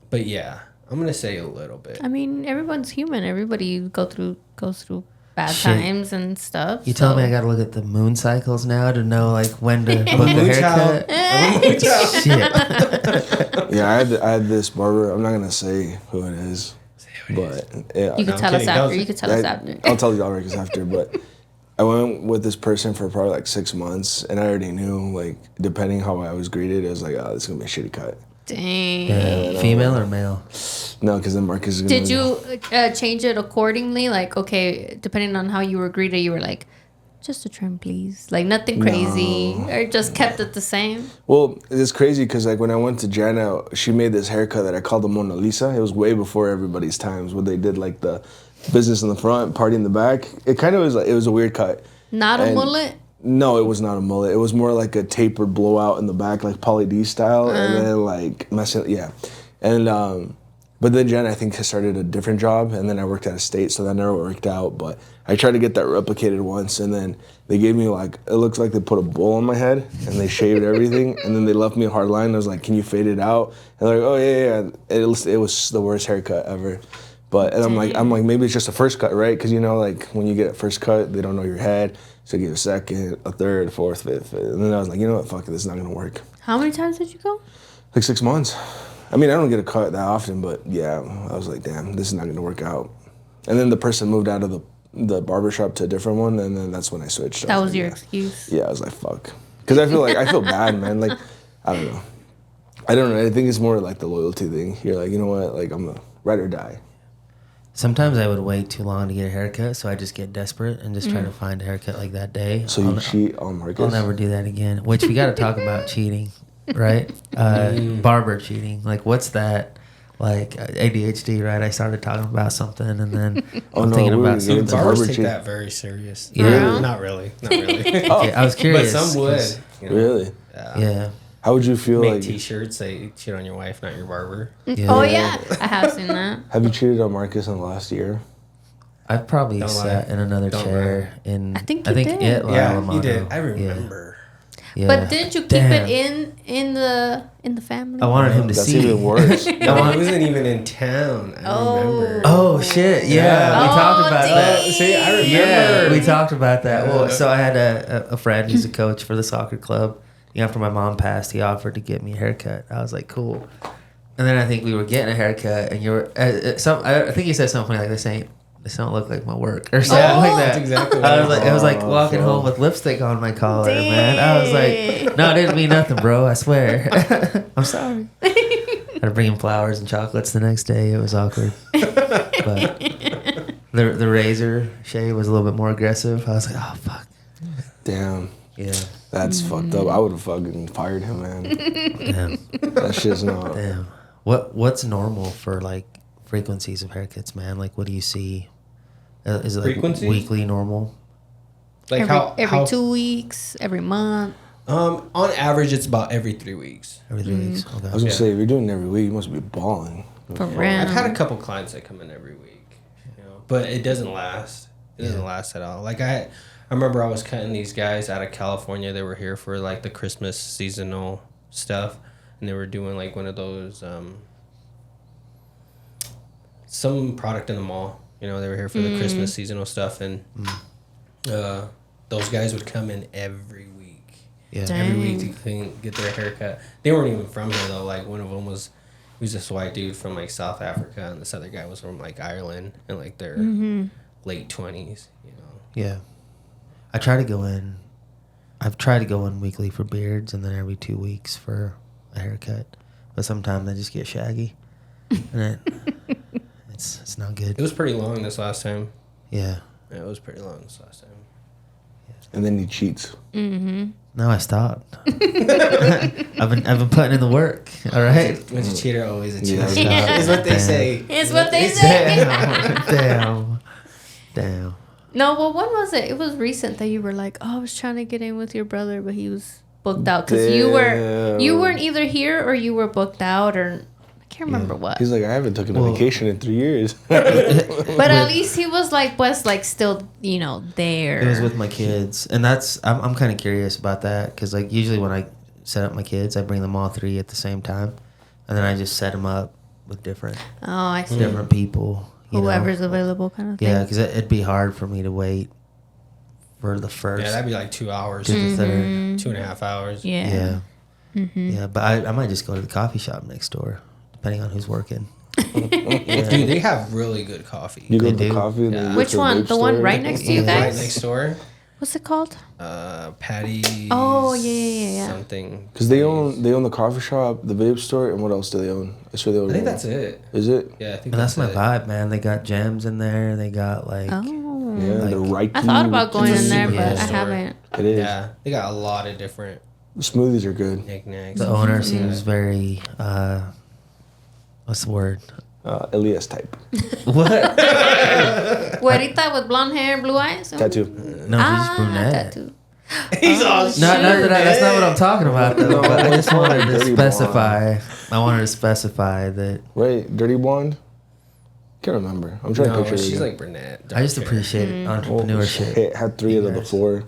But yeah, I'm gonna say a little bit. I mean, everyone's human. Everybody goes through bad times and stuff. You telling me I gotta look at the moon cycles now to know like when to book a haircut? Shit. Yeah, I had this barber. I'm not gonna say who it is, but yeah, you can tell us after. You can tell us after. I'll tell y'all after. But I went with this person for probably like 6 months, and I already knew like depending how I was greeted, it was like, oh, this is gonna be a shitty cut. Dang. Yeah, female or male? No, because then Marcus is gonna. Did you change it accordingly? Like, okay, depending on how you were greeted, you were like, just a trim, please. Like, nothing crazy. No. Or just kept it the same? Well, it's crazy because, like, when I went to Jana, she made this haircut that I called the Mona Lisa. It was way before everybody's times where they did, like, the business in the front, party in the back. It kind of was, like, it was a weird cut. Not a mullet? No, it was not a mullet. It was more like a tapered blowout in the back, like Pauly D style, and then like yeah. And but then Jen, I think, has started a different job, and then I worked out of state, so that never worked out. But I tried to get that replicated once, and then they gave me like, it looks like they put a bowl on my head, and they shaved everything, and then they left me a hard line. I was like, "Can you fade it out?" And they're like, "Oh yeah." It was the worst haircut ever. But and I'm like maybe it's just a first cut, right? Because you know, like when you get a first cut, they don't know your head, so you get a second, a third, fourth, fifth, and then I was like, you know what, fuck it, this is not gonna work. How many times did you go? Like 6 months. I mean, I don't get a cut that often, but yeah, I was like, damn, this is not gonna work out. And then the person moved out of the barbershop to a different one, and then that's when I switched. That was like, your yeah. excuse. Yeah, I was like, fuck. Because I feel bad, man. Like, I don't know. I think it's more like the loyalty thing. You're like, you know what, like I'm a ride or die. Sometimes I would wait too long to get a haircut, so I just get desperate and just try to find a haircut like that day. So you cheat on Marcus? I'll never do that again. Which we got to talk about cheating, right? Barber cheating. Like, what's that? Like ADHD, right? I started talking about something, and then I'm thinking about See, something. barbers take that very serious. Yeah. Not really. Not really. Okay, I was curious. But some would. 'cause- You know? Really? Yeah. How would you feel Make like? T-shirts say "cheat on your wife, not your barber." Yeah. Oh yeah, I have seen that. Have you cheated on Marcus in the last year? I've probably Don't sat lie. in another Don't chair in. I think you did. it. Yeah, Alamo. you did. I Yeah. remember. Yeah. But didn't you keep Damn. it in the family? I wanted him to That's see. even worse. No, I wasn't even in town. I remember. Oh shit! Yeah, we Oh, talked about that. dang. See, I remember. Yeah, we talked about that. Well, Yeah. so I had a friend who's a coach for the soccer club. After my mom passed, he offered to get me a haircut. I was like, cool. And then I think we were getting a haircut, and you were I think he said something like, "This don't look like my work," or something like that. That's exactly what I was like Oh, walking bro. home with lipstick on my collar, man. I was like, no, it didn't mean nothing, bro. I swear. I'm sorry. I had to bring him flowers and chocolates the next day. It was awkward. But the razor shave was a little bit more aggressive. I was like, oh fuck. Damn. Yeah. That's fucked up. I would have fucking fired him, man. Damn. That shit's not. Damn. What's normal for like frequencies of haircuts, man? Like, what do you see? Is it like Frequencies? weekly normal? Like every 2 weeks, every month. On average, it's about every 3 weeks. Every 3 weeks? Okay. I was gonna say, if you're doing it every week, you must be balling. For real. I've had a couple clients that come in every week, you know, but it doesn't last. It doesn't last at all. Like I remember I was cutting these guys out of California. They were here for like the Christmas seasonal stuff, and they were doing like one of those some product in the mall. You know, they were here for the Christmas seasonal stuff, and those guys would come in every week. Yeah. Dang. Every week to get their haircut. They weren't even from here though. Like one of them was this white dude from like South Africa, and this other guy was from like Ireland, and like their late 20s. You know. Yeah. I try to go in. I've tried to go in weekly for beards, and then every 2 weeks for a haircut. But sometimes they just get shaggy, and it's not good. It was pretty long this last time. Yeah. Yeah, it was pretty long this last time. And then he cheats. No, I stopped. I've been putting in the work. All right. When's a cheater, always a Yeah. cheater. Yeah. Is what they Damn. say. It's what they say. Damn. No, well, when was it? It was recent that you were like, oh, I was trying to get in with your brother, but he was booked out because you weren't either here or you were booked out, or I can't remember what. He's like, I haven't taken a Well- vacation in 3 years. But at least he was like still there. It was with my kids, and I'm kind of curious about that because like usually when I set up my kids, I bring them all three at the same time, and then I just set them up with different Oh, I see. different people. You know? Whoever's available, kind of thing. Yeah, because it'd be hard for me to wait for the first Yeah, that'd be like 2 hours, to the third. 2.5 hours. Yeah. Yeah. Yeah, but I might just go to the coffee shop next door, depending on who's working. Yeah. Dude, they have really good coffee. You go They to the do. coffee. Yeah. then you Which go to one? vape The one store. right next to you Right guys? next door. What's it called? Patty. Oh, yeah. Something. Because they own the coffee shop, the vape store, and what else do they own? I swear they own. I think that's it. Is it? Yeah, I think And that's my it. vibe, man. They got gems in there. They got like Oh. Yeah, the right. I thought about going It's a in there, super but good I store. haven't. It is. Yeah, they got a lot of different The smoothies are good. knickknacks. the owner seems very what's the word? Elias type. What? Güerita with blonde hair and blue eyes? Tattoo. No, she's brunette. Tattoo. He's all Not that that's not what I'm talking about though. No, But I just it's more wanted like to dirty specify. I wanted to specify that Right, dirty blonde. Can't remember. I'm trying to No, picture. she's it like brunette. I just dark hair. appreciate entrepreneurship. It had 3 out of the 4.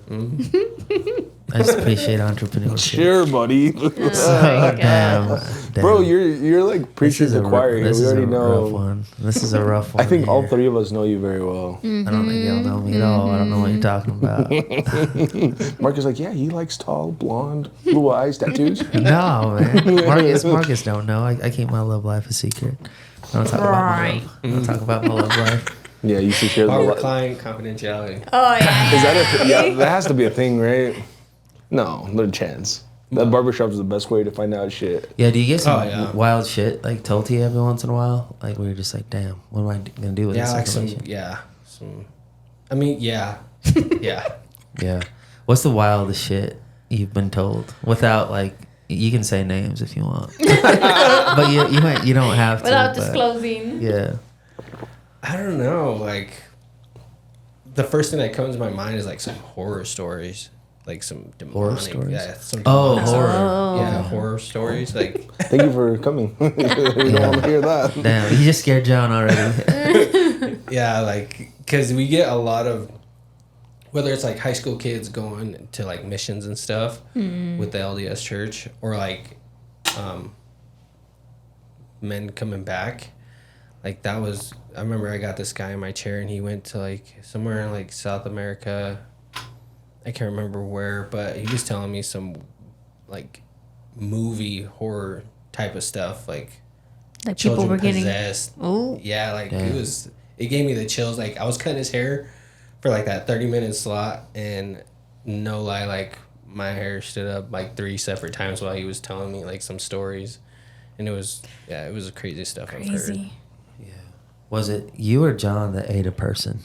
I just appreciate entrepreneurship. Sure, buddy. Oh my Oh, God. damn. Bro, you're like This preaching is to a the choir here. This We is already a know. rough one. This is a rough one. I think all here. 3 of us know you very well. I don't think y'all know me at all. I don't know what you're talking about. Mark is like, yeah, he likes tall, blonde, blue eyes, tattoos. No, man. Marcus don't know. I keep my love life a secret. I don't talk about my love. I don't talk about my love life. Yeah, you should share Our the. client confidentiality. Oh yeah. Is that yeah? That has to be a thing, right? No, no chance. That barbershop is the best way to find out shit. Yeah, do you get some Oh, yeah. wild shit like told to you every once in a while? Like where you're just like, damn, what am I gonna do with Yeah, this like some. information? Yeah, some. I mean, yeah, yeah. Yeah. What's the wildest shit you've been told without like? You can say names if you want, but you don't have to. Without but- disclosing. Yeah. I don't know. Like, the first thing that comes to my mind is like some horror stories, like some demonic. Horror stories? Yeah, some Oh, demonic- horror. Yeah, horror stories. Like, Thank you for coming. We don't want to hear that. Damn, you just scared John already. yeah, like, because we get a lot of, whether it's like high school kids going to like missions and stuff with the LDS church, or like men coming back. Like that was, I remember I got this guy in my chair and he went to like somewhere in like South America. I can't remember where, but he was telling me some like movie horror type of stuff, like Like people children were getting. possessed. Oh. Yeah, like Damn. it gave me the chills. Like I was cutting his hair for like that 30-minute slot, and no lie, like my hair stood up like 3 separate times while he was telling me like some stories, and it was the craziest stuff I've heard. Crazy. Was it you or John that ate a person?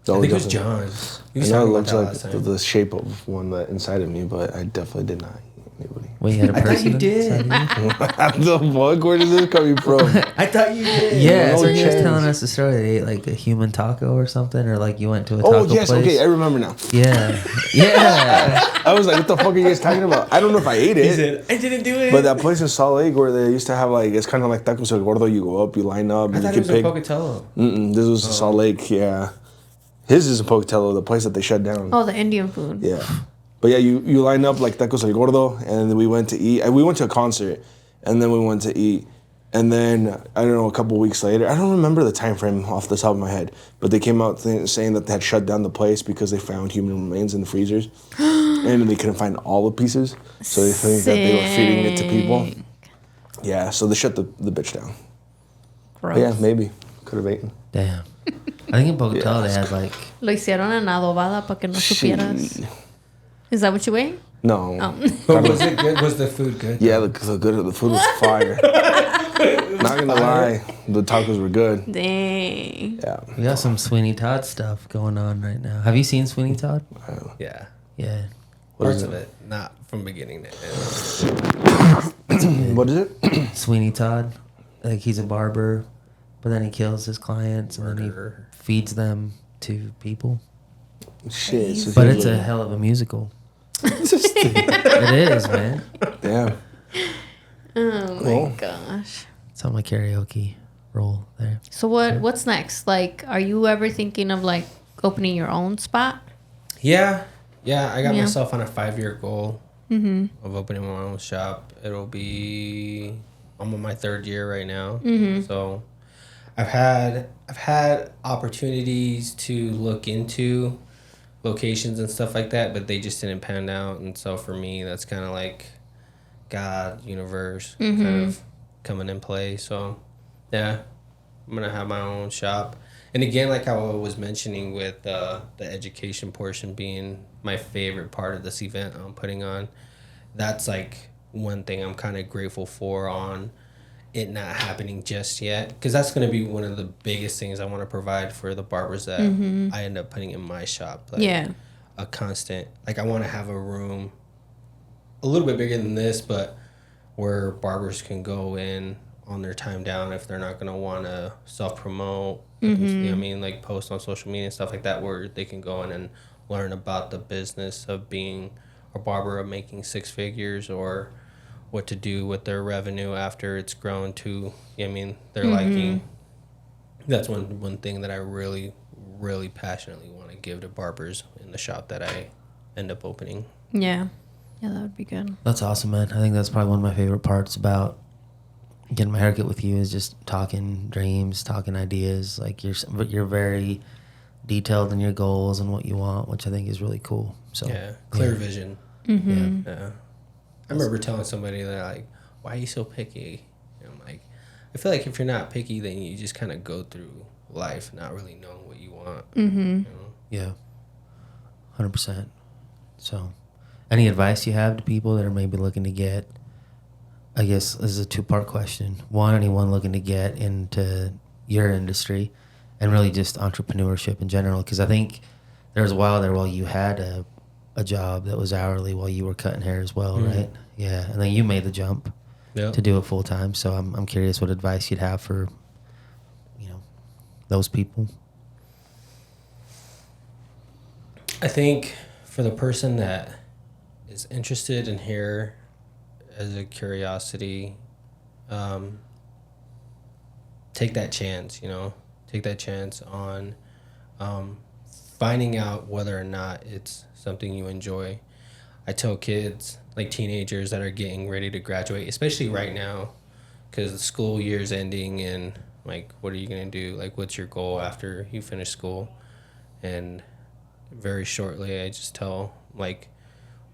I think it was definitely. John. He I was know it talking about looks that like last the, time. the shape of one that inside of me, but I definitely did not eat anybody. When you had a I thought person? you did. inside of The fuck? Where did this coming from? I thought you did. you? Yeah, No so you was chance. telling us the story that you ate like a human taco or something, or like you went to a Oh taco yes, place. okay, I remember now. Yeah, yeah. I was like, what the fuck are you guys talking about? I don't know if I ate He it. said, I didn't do it. But that place in Salt Lake where they used to have like, it's kind of like tacos el gordo. You go up, you line up, I and thought you it can was pick. in Pocatello. This was in Salt Lake, yeah. His is in Pocatello, the place that they shut down. Oh, the Indian food. Yeah. But yeah, you line up like tacos el gordo, and then we went to eat. And we went to a concert, and then we went to eat. And then, I don't know, a couple weeks later, I don't remember the time frame off the top of my head, but they came out saying that they had shut down the place because they found human remains in the freezers. And they couldn't find all the pieces. So they think that they were feeding it to people. Sick. Yeah, so they shut the bitch down. Gross. But yeah, maybe. Could have eaten. Damn. I think in Pocatello Yeah, they had like Lo hicieron en adobada para que no supieras. Is that what you ate? No. But was it good? Was the food good? Yeah, the food was fire. Not gonna lie, the tacos were good. Dang. Yeah. we got some Sweeney Todd stuff going on right now. Have you seen Sweeney Todd? Yeah. Yeah. Parts is of it, not from beginning to end. What is it? Sweeney Todd, like he's a barber, but then he kills his clients and then Murderer. he feeds them to people. Shit. So But he's it's a like- hell of a musical. It is, man. Yeah. Oh my Well. gosh. It's on my karaoke roll there. So what's next? Like, are you ever thinking of like opening your own spot? Yeah. Yeah, I got Yeah. myself on a 5-year goal of opening my own shop. It'll be, I'm on my 3rd year right now. So I've had opportunities to look into locations and stuff like that, but they just didn't pan out. And so for me, that's kind of like God, universe kind of coming in play. So yeah, I'm gonna have my own shop. And again, like how I was mentioning with the education portion being my favorite part of this event I'm putting on, that's like one thing I'm kind of grateful for on it not happening just yet, because that's going to be one of the biggest things I want to provide for the barbers that I end up putting in my shop. Like Yeah. a constant, like I want to have a room a little bit bigger than this, but where barbers can go in on their time down if they're not going to want to self-promote, you know what I mean, like post on social media and stuff like that, where they can go in and learn about the business of being a barber, of making six figures, or what to do with their revenue after it's grown to, I mean, their liking. That's one thing that I really, really passionately want to give to barbers in the shop that I end up opening. Yeah. Yeah, that would be good. That's awesome, man. I think that's probably one of my favorite parts about getting my haircut with you is just talking dreams, talking ideas. Like you're very detailed in your goals and what you want, which I think is really cool. So Yeah, clear vision. Mm-hmm. Yeah. I remember telling somebody that, like, why are you so picky? And I'm like, I feel like if you're not picky, then you just kind of go through life not really knowing what you want. Mm-hmm. You know? Yeah, 100%. So, any advice you have to people that are maybe looking to get? I guess this is a two-part question. One, anyone looking to get into your industry, and really just entrepreneurship in general. Because I think there was a while there while you had a job that was hourly while you were cutting hair as well, right? Yeah, and then you made the jump Yep. to do it full time. So I'm curious what advice you'd have for those people. I think for the person that is interested in hair as a curiosity, take that chance, take that chance on finding out whether or not it's something you enjoy. I tell kids, like teenagers that are getting ready to graduate, especially right now, because the school year's ending and, like, what are you going to do? Like, what's your goal after you finish school? And very shortly, I just tell, like,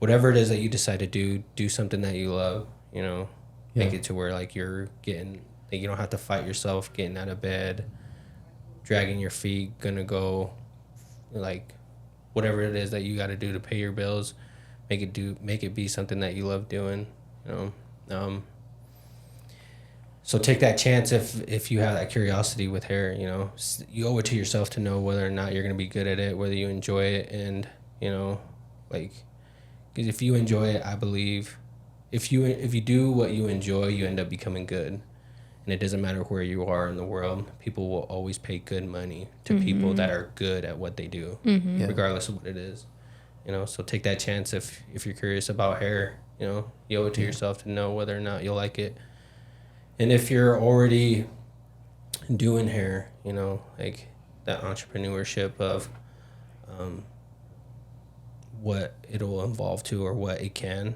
whatever it is that you decide to do something that you love, Make it to where, like, you're getting, like, you don't have to fight yourself getting out of bed, dragging your feet, gonna go, like, whatever it is that you got to do to pay your bills, make it be something that you love doing, So take that chance if you have that curiosity with hair, you owe it to yourself to know whether or not you're going to be good at it, whether you enjoy it. And, like, because if you enjoy it, I believe if you do what you enjoy, you end up becoming good. And it doesn't matter where you are in the world. People will always pay good money to people that are good at what they do, regardless of what it is. So take that chance if you're curious about hair, you owe it to yourself to know whether or not you'll like it. And if you're already doing hair, like that entrepreneurship of what it'll evolve to or what it can.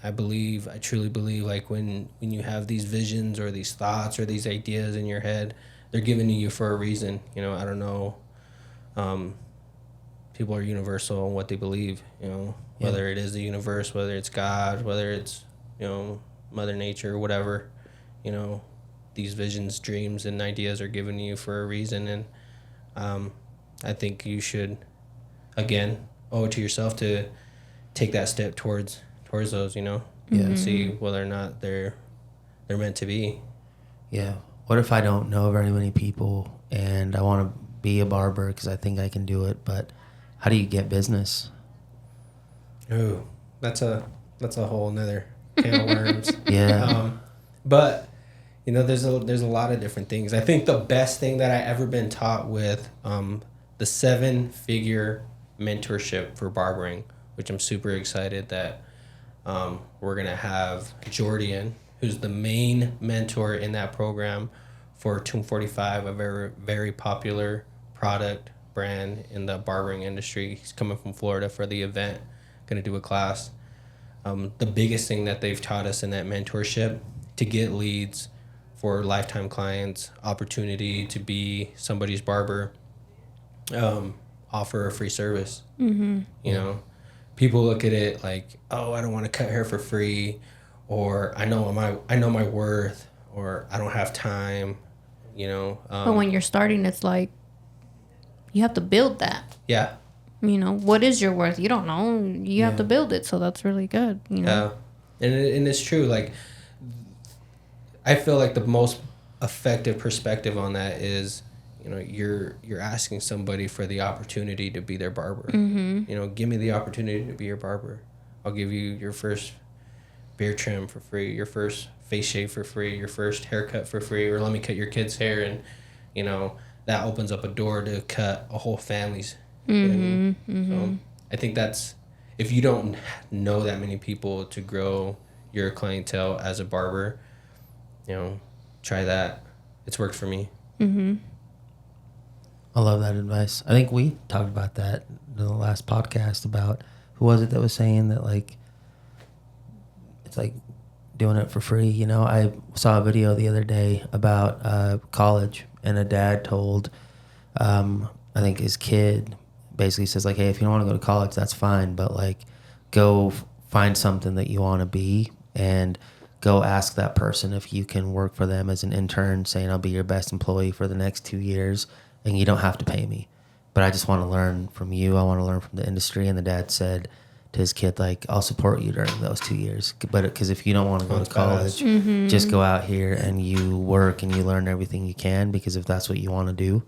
I truly believe, like, when you have these visions or these thoughts or these ideas in your head, they're given to you for a reason. I don't know. People are universal in what they believe, whether it is the universe, whether it's God, whether it's, Mother Nature, whatever, these visions, dreams, and ideas are given to you for a reason. And I think you should, again, owe it to yourself to take that step towards those, and see whether or not they're meant to be. Yeah. What if I don't know very many people and I want to be a barber because I think I can do it, but how do you get business? Oh, that's a whole nother can of worms. Yeah. But there's a lot of different things. I think the best thing that I ever been taught with the 7-figure mentorship for barbering, which I'm super excited that we're gonna have Jordan, who's the main mentor in that program for Tomb 45, a very, very popular product brand in the barbering industry. He's coming from Florida for the event, gonna do a class. The biggest thing that they've taught us in that mentorship, to get leads for lifetime clients, opportunity to be somebody's barber, offer a free service. People look at it like, oh, I don't want to cut hair for free, or I know my worth, or I don't have time. But when you're starting, it's like you have to build that. Yeah. What is your worth? You don't know. You have to build it. So that's really good. And it's true. Like, I feel like the most effective perspective on that is, you're asking somebody for the opportunity to be their barber. Give me the opportunity to be your barber. I'll give you your first beard trim for free, your first face shave for free, your first haircut for free, or let me cut your kid's hair. And that opens up a door to cut a whole family's. You know what I mean? So I think that's, if you don't know that many people to grow your clientele as a barber, you know, try that. It's worked for me. I love that advice. I think we talked about that in the last podcast about, who was it that was saying that, like, it's like doing it for free. You know, I saw a video the other day about college, and a dad told, I think his kid basically says, like, hey, if you don't want to go to college, that's fine, but like, go find something that you want to be, and go ask that person if you can work for them as an intern, saying I'll be your best employee for the next 2 years, and you don't have to pay me, but I just want to learn from you. I want to learn from the industry. And the dad said to his kid, like, I'll support you during those 2 years, but because if you don't want to go to college, just go out here and you work and you learn everything you can, because if that's what you want to do,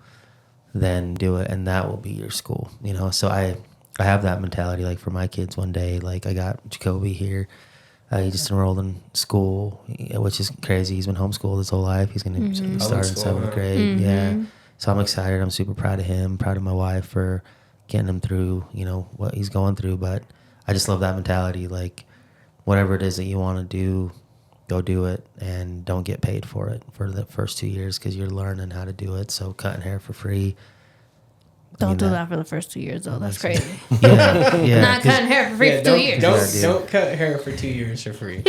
then do it, and that will be your school, you know. So I have that mentality, like, for my kids. One day, like, I got Jacoby here. He just enrolled in school, which is crazy. He's been homeschooled his whole life. He's going to start in 7th grade. Yeah. So I'm excited. I'm super proud of him, proud of my wife for getting him through, you know, what he's going through. But I just love that mentality. Like, whatever it is that you want to do, go do it, and don't get paid for it for the first 2 years, because you're learning how to do it. So cutting hair for free. Don't do that for the first 2 years, though. That's crazy. Yeah. Not cutting hair for free for 2 years. Don't cut hair for 2 years for free.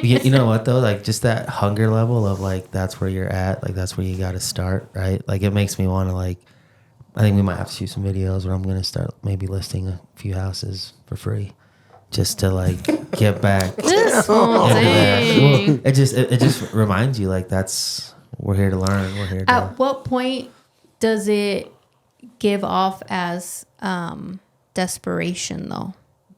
You know what, though? Like, just that hunger level of, like, that's where you're at. Like, that's where you got to start, right? Like, it makes me want to, like, I think we might have to shoot some videos where I'm going to start maybe listing a few houses for free, just to, like, get back. This whole thing. Well, it just reminds you, like, we're here to learn. We're here to. At what point does it give off as desperation, though?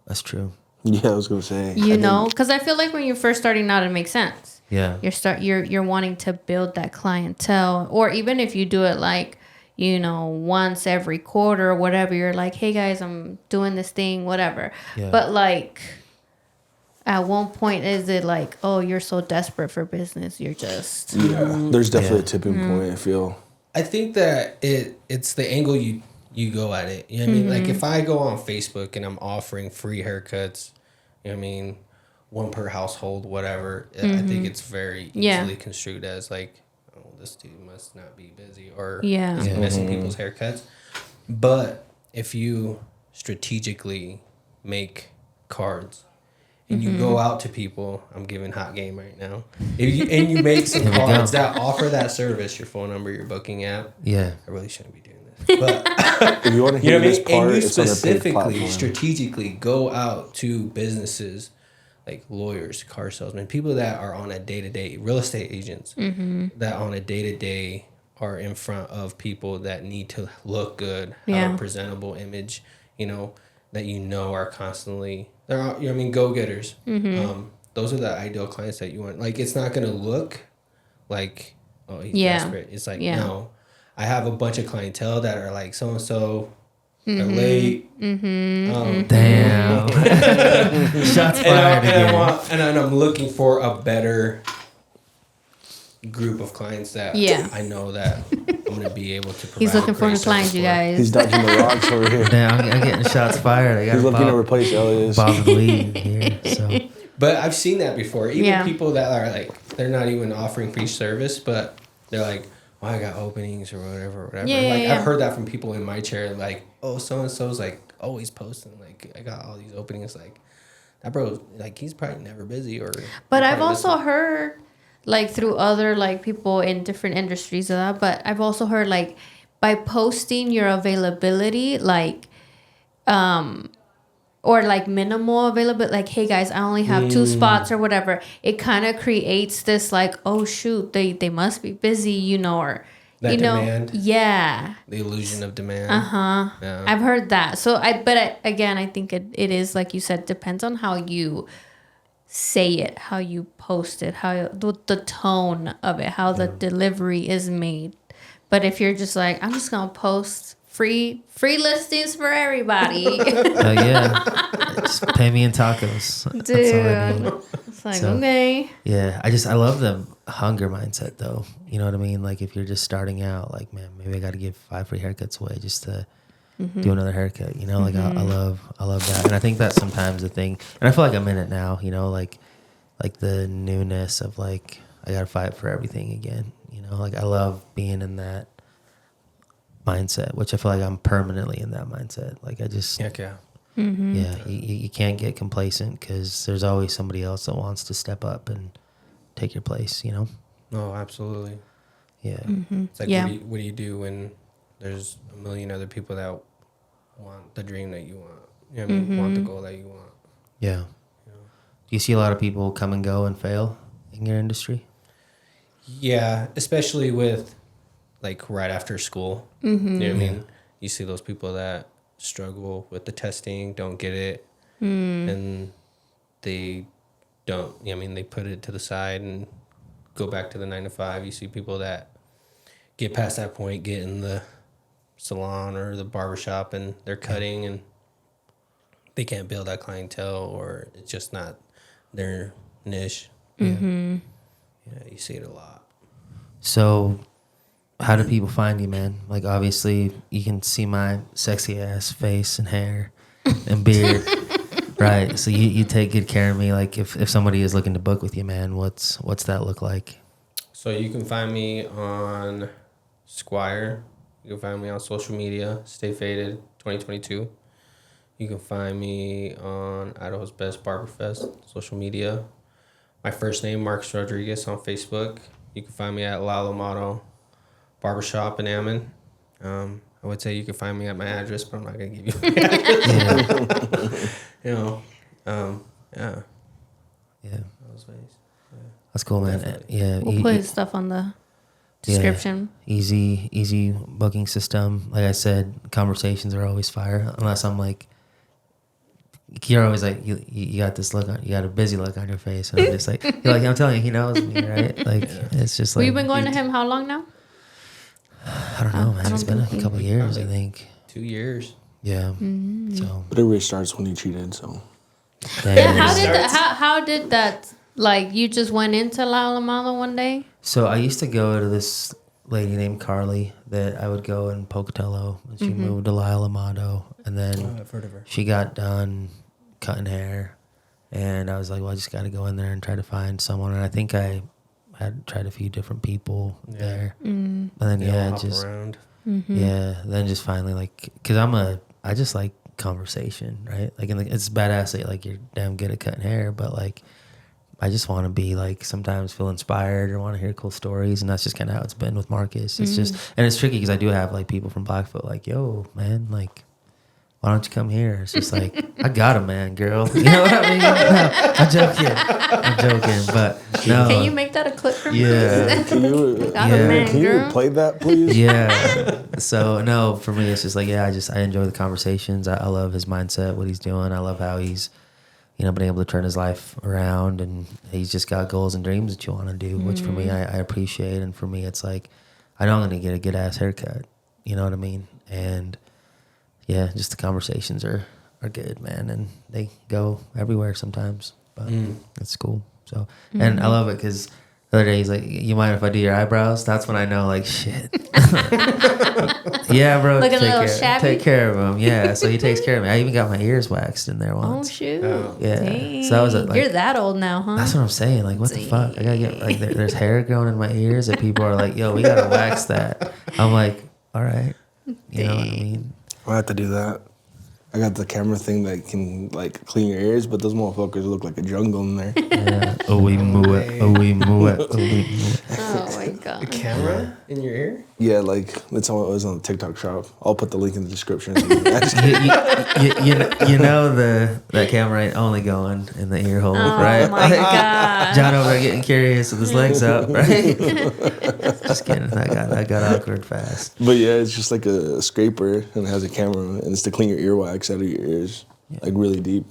That's true. Yeah, I was gonna say. You know, because I feel like when you're first starting out, it makes sense. Yeah. You're wanting to build that clientele, or even if you do it like, you know, once every quarter or whatever, you're like, hey guys, I'm doing this thing, whatever. Yeah. But like, at one point, is it like, oh, you're so desperate for business, you're just There's definitely a tipping point, I feel. I think that it's the angle you go at it. You know what I mean? Like, if I go on Facebook and I'm offering free haircuts, you know what I mean, one per household, whatever, I think it's very easily construed as like, oh, this dude must not be busy, or he's missing people's haircuts. But if you strategically make cards and you go out to people, I'm giving hot game right now, and you make some cards that offer that service, your phone number, your booking app. Yeah. I really shouldn't be doing this, but If you want to you hear know what I this mean? part, And you it's on a paid specifically, platform. strategically go out to businesses like lawyers, car salesmen, people that are on a day-to-day, real estate agents, that on a day-to-day are in front of people that need to look good, have a presentable image, you know, that are constantly, they're, you know what I mean, go-getters. Those are the ideal clients that you want. Like, it's not going to look like, oh, he's desperate. It's like, no, I have a bunch of clientele that are like, so-and-so, they're late. Damn. Shots fired again. And I'm looking for a better group of clients that I know that I'm going to be able to provide. He's looking for great his clients, service you for. guys. He's dodging the rocks over here. Damn, I'm getting shots fired. I got He's looking to replace Elias. Bob the lead here. So But I've seen that before. Even people that are like, they're not even offering free service, but they're like, well, I got openings or whatever. I've heard that from people in my chair, like, oh, so-and-so's like always posting, like, I got all these openings. Like, that bro, like, he's probably never busy. But I've also heard, like, through other, like, people in different industries of that, but I've also heard, like, by posting your availability, like, or like minimal availability, like, hey guys, I only have 2 spots or whatever, it kind of creates this like, oh shoot, they must be busy, you know, or that you know, demand. Yeah. The illusion of demand. Yeah. I've heard that. So again, I think it is, like you said, depends on how you say it, how you post it, how the tone of it, how the delivery is made. But if you're just like, I'm just gonna post free listings for everybody. Yeah. Just pay me in tacos. That's all I need. Dude, it's like, So- okay. Yeah, I love the hunger mindset though. You know what I mean? Like if you're just starting out, like man, maybe I got to give 5 free haircuts away just to do another haircut. You know, like I love that, and I think that's sometimes the thing. And I feel like I'm in it now. You know, like the newness of like I got to fight for everything again. You know, like I love being in that mindset, which I feel like I'm permanently in that mindset. Like I just Heck yeah. yeah, you can't get complacent because there's always somebody else that wants to step up and take your place, you know? No, absolutely. Yeah. It's like, Yeah. what do you do when there's a million other people that want the dream that you want? You know what I mean? Want the goal that you want. Yeah. Do you see a lot of people come and go and fail in your industry? Yeah, especially with like right after school. You know what I mean? You see those people that struggle with the testing, don't get it, and they don't. I mean, they put it to the side and go back to the 9 to 5. You see people that get past that point, get in the salon or the barbershop, and they're cutting, and they can't build that clientele, or it's just not their niche. Yeah, you see it a lot. So, how do people find you, man? Like, obviously, you can see my sexy ass face and hair and beard, right? So you take good care of me. Like, if somebody is looking to book with you, man, what's that look like? So you can find me on Squire. You can find me on social media, Stay Faded 2022. You can find me on Idaho's Best Barberfest social media. My first name, Marcus Rodriguez, on Facebook. You can find me at La Lamato Barbershop in Ammon. I would say you can find me at my address, but I'm not gonna give you my address. You know, yeah. Yeah, Those ways. that's cool, man. Definitely. Yeah, We'll put his stuff on the description. Easy booking system. Like I said, conversations are always fire. Unless I'm like, you're always like, you got this look on, you got a busy look on your face, and I'm just like, you're like, I'm telling you, he knows me, right? Like it's just like, We've been going to him how long now? I don't know, man. It's been a couple years, I think. 2 years. Yeah. So But everybody starts when you cheated, so. Yeah, damn. how did that, like, you just went into La Lamato one day? So I used to go to this lady named Carly that I would go in Pocatello, and she moved to Lyle Amato, and then I've heard of her. she got done cutting hair, and I was like, well, I just got to go in there and try to find someone, and I think I had tried a few different people there, and then They all yeah, hop just around. yeah, then just finally like, cause I just like conversation, right? Like, and it's badass that like you're damn good at cutting hair, but like I just want to be like sometimes feel inspired or want to hear cool stories, and that's just kind of how it's been with Marcus. It's just, and it's tricky because I do have like people from Blackfoot like, yo, man, like, why don't you come here? It's just like, I got a man, girl. You know what I mean? No, I'm joking, but no. Can you make that a clip for me? Yeah. Can you, Got a man, can you girl. play that, please? Yeah. So no, for me, it's just like, yeah, I enjoy the conversations. I love his mindset, what he's doing. I love how he's, been able to turn his life around, and he's just got goals and dreams that you want to do, which for me, I appreciate. And for me, it's like, I know I'm going to get a good ass haircut. You know what I mean? And yeah, just the conversations are good, man. And they go everywhere sometimes, but it's cool. So, and I love it because the other day he's like, you mind if I do your eyebrows? That's when I know, like, shit. Yeah, bro. Looking a little shabby? Take care of him. Yeah, so he takes care of me. I even got my ears waxed in there Oh, once. shoot. Yeah. Dang. So that was like, You're that old now, huh? that's what I'm saying. Like, what the fuck? I gotta get like there's hair growing in my ears that people are like, yo, we gotta wax that. I'm like, all right. You know what I mean? I have to do that. I got the camera thing that can like clean your ears, but those motherfuckers look like a jungle in there. Yeah. Oh, we move it. Oh, we move it. Oh, we move it. Oh, my God. Camera in your ear? Yeah, like that's how it was on the TikTok shop. I'll put the link in the description. You know that camera ain't only going in the ear hole, Oh, right? my God. John over there getting curious with his legs up, right? Just kidding. That got awkward fast. But yeah, it's just like a scraper and it has a camera and it's to clean your earwax out of your ears, like really deep.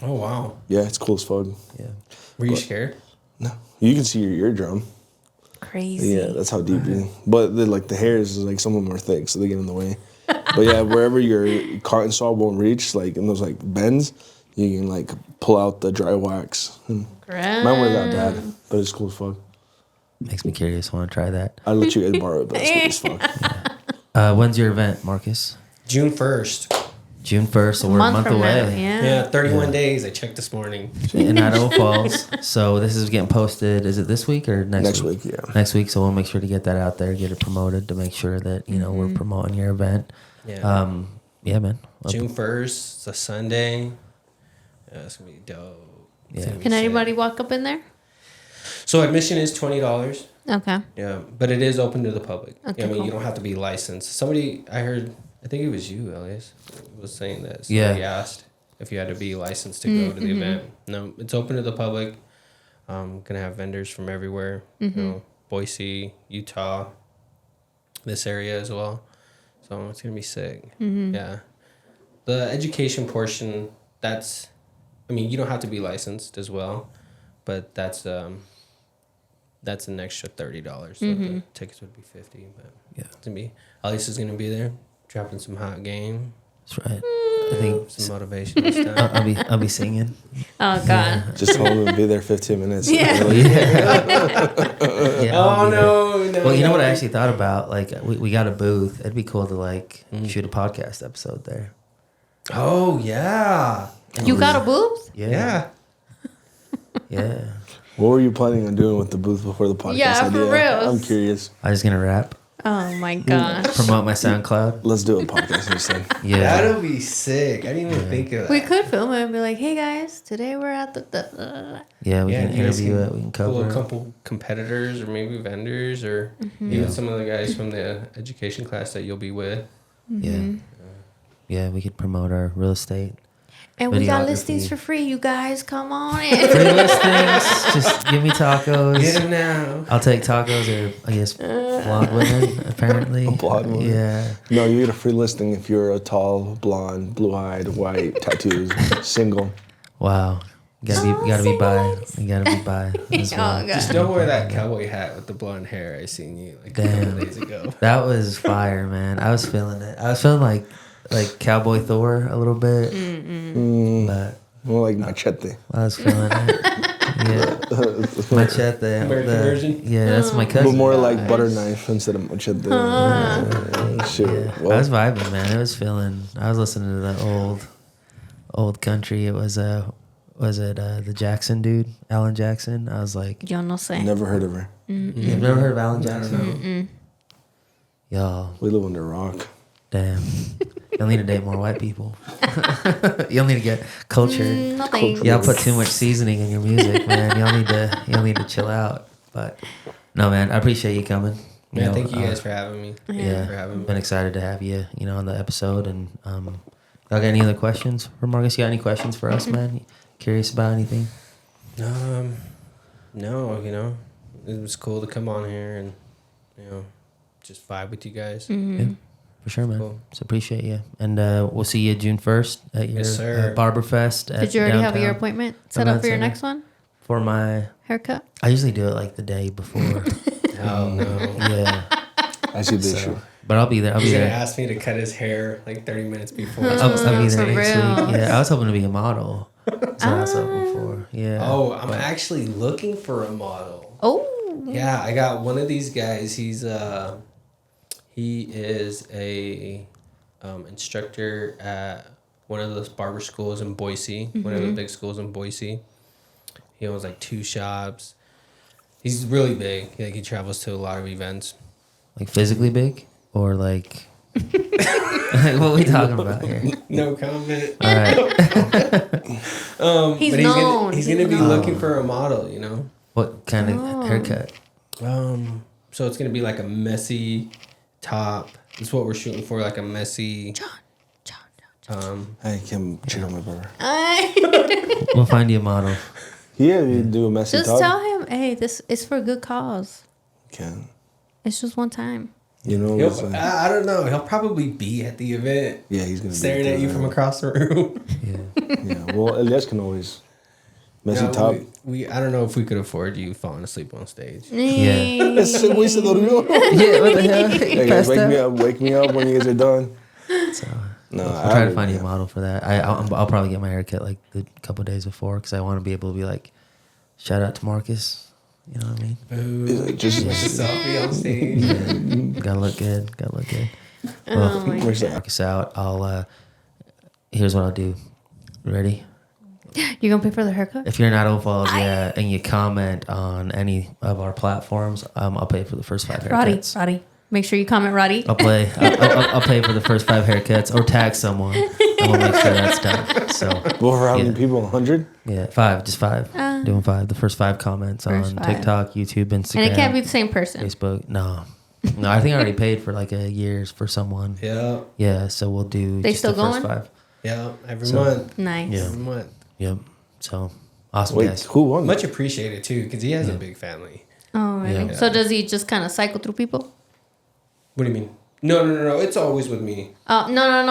Oh, wow. Yeah, it's cool as fuck. Yeah. Were you scared? No, you can see your eardrum. Crazy. Yeah, that's how deep you. But the hairs is like some of them are thick, so they get in the way. But yeah, wherever your cotton saw won't reach, like in those like bends, you can like pull out the dry wax. Mine weren't that bad, but it's cool as fuck. Makes me curious. Want to try that? I'll let you guys borrow it, but it's sweet as fuck. When's your event, Marcus? June 1st. June 1st, so we're a month from away. now, yeah. Yeah, 31 days. I checked this morning. In Idaho Falls. So this is getting posted. Is it this week or next week? Yeah. Next week. So we'll make sure to get that out there, get it promoted to make sure that, you know, we're promoting your event. Yeah. Yeah, man. June 1st. It's a Sunday. Yeah, it's going to be dope. Yeah. Can anybody walk up in there? So admission is $20. Okay. Yeah, but it is open to the public. Okay, I mean, cool. you don't have to be licensed. Somebody, I heard, I think it was you, Elias, was saying that. Yeah. Somebody asked if you had to be licensed to go to the event. No, it's open to the public. Gonna have vendors from everywhere. You know, Boise, Utah, this area as well. So it's gonna be sick. Yeah. The education portion, that's, I mean, you don't have to be licensed as well, but that's an extra $30. So the tickets would be $50. But Yeah. it's gonna be, Elias is gonna be there, dropping some hot game, That's right. I think some motivational stuff. I'll be singing. Oh God. Just told him to be there 15 minutes. Yeah. Yeah, I'll Oh be there. no! Well, you know what I actually thought about? Like, we got a booth. It'd be cool to like shoot a podcast episode there. Oh yeah, You got a booth? yeah. Yeah. What were you planning on doing with the booth before the podcast Yeah, for idea? real. I'm curious. I was gonna rap, Oh my gosh. promote my SoundCloud. Let's do a podcast instead. Yeah. That'll be sick. I didn't even think of that. We could film it and be like, hey guys, today we're at the Yeah, we Yeah, can you guys interview can it. We can pull cover a it. couple competitors or maybe vendors or even some of the guys from the education class that you'll be with. Yeah. Yeah, we could promote our real estate. And we got Videography. listings for free, you guys. Come on in. Free listings. Just give me tacos. Get him now. I'll take tacos or I guess blonde women, apparently. Blonde women. Yeah. No, you get a free listing if you're a tall, blonde, blue-eyed, white, tattoos, single. Wow. You gotta be by. You gotta be by. as Oh well. God. Just don't wear that cowboy hat with the blonde hair I seen you like a Damn. couple days ago. That was fire, man. I was feeling it. I was feeling like Cowboy Thor a little bit. But More like machete. I was feeling it. Yeah. Machete. American version? Yeah, that's my cousin. But more like butter knife instead of machete. Shit. Yeah. I Well, was vibing, man. I was listening to that old country. It was the Jackson dude, Alan Jackson. I was like, Yo no sé. never heard of her. you've never heard of Alan Jackson? Y'all, We live under a rock. damn. You'll need to date more white people. You'll need to get cultured. No thanks. Y'all put too much seasoning in your music, man. Y'all need to chill out. But no, man, I appreciate you coming. Yeah, thank you guys for having me. Yeah, For having me. been excited to have you, on the episode. And y'all got any other questions for Marcus? You got any questions for us, man? Curious about anything? No, it was cool to come on here and, just vibe with you guys. Yeah, for sure, man. Cool. So appreciate you. And we'll see you June 1st at your Yes, sir. Barberfest. Did you already have your downtown appointment set up for your Center. next one? For my, Haircut? I usually do it like the day before. Oh, no. Yeah. I see the issue. But I'll be there. I'll be He's going to there. ask me to cut his hair like 30 minutes before. I'll be there For next real. week. Yeah, I was hoping to be a model. That's what I was hoping for. Yeah. Oh, I'm actually looking for a model. Oh. Yeah, I got one of these guys. He is a instructor at one of those barber schools in Boise, one of the big schools in Boise. He owns like 2 shops. He's really big. He travels to a lot of events. Like physically big? Or like... like what are we talking about here? No comment. All right. He's But known. he's gonna be looking for a model, What kind of haircut? So it's gonna be like a messy top. That's what we're shooting for, like a messy. I can check on my brother. We'll find you a model. Yeah, you do a messy Just top. tell him, hey, this is for a good cause. Can. It's just one time. You know what I'm saying? I don't know. He'll probably be at the event, Yeah, he's gonna staring be at you from across the room. Yeah. Yeah, well, Elias can always messy No, top. we I don't know if we could afford you falling asleep on stage. Yeah. Ese güey se durmió. Yeah, what the hell? Hey guys, Passed out? wake me up when you guys are done. So No, I'll try to find you a model for that. I'll probably get my haircut like a couple days before because I want to be able to be like, shout out to Marcus. You know what I mean? Ooh, Just with the selfie on stage. Yeah, gotta look good. Gotta look good. Well, where's that? Marcus out. Here's what I'll do. Ready? You gonna pay for the haircut? If you're not involved yet and you comment on any of our platforms, I'll pay for the first 5 haircuts. Roddy, make sure you comment, Roddy. I'll pay for the first 5 haircuts or tag someone, and we'll make sure that's done. So, Well, for how many people? 100? yeah, 5, just 5. Doing 5. The first 5 comments on First 5. TikTok, YouTube, Instagram, And it can't be the same person. Facebook. No, I think I already paid for like a year's for someone. Yeah. Yeah, so we'll do. They just still the first going? 5. Yeah. Every So- month. Nice. Yeah. Every month. Yep. So awesome, Wait, guys. who won? Much appreciated too, because he has a big family. Oh, really? Yeah. So does he just kind of cycle through people? What do you mean? No. It's always with me. No.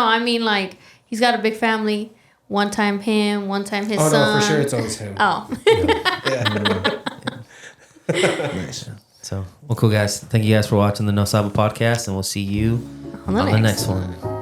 I mean, like, he's got a big family. One time him, one time his Oh son. no, for sure it's always him. Oh. Nice. So, well, cool, guys. Thank you guys for watching the No Saba podcast, and we'll see you On on the next next one.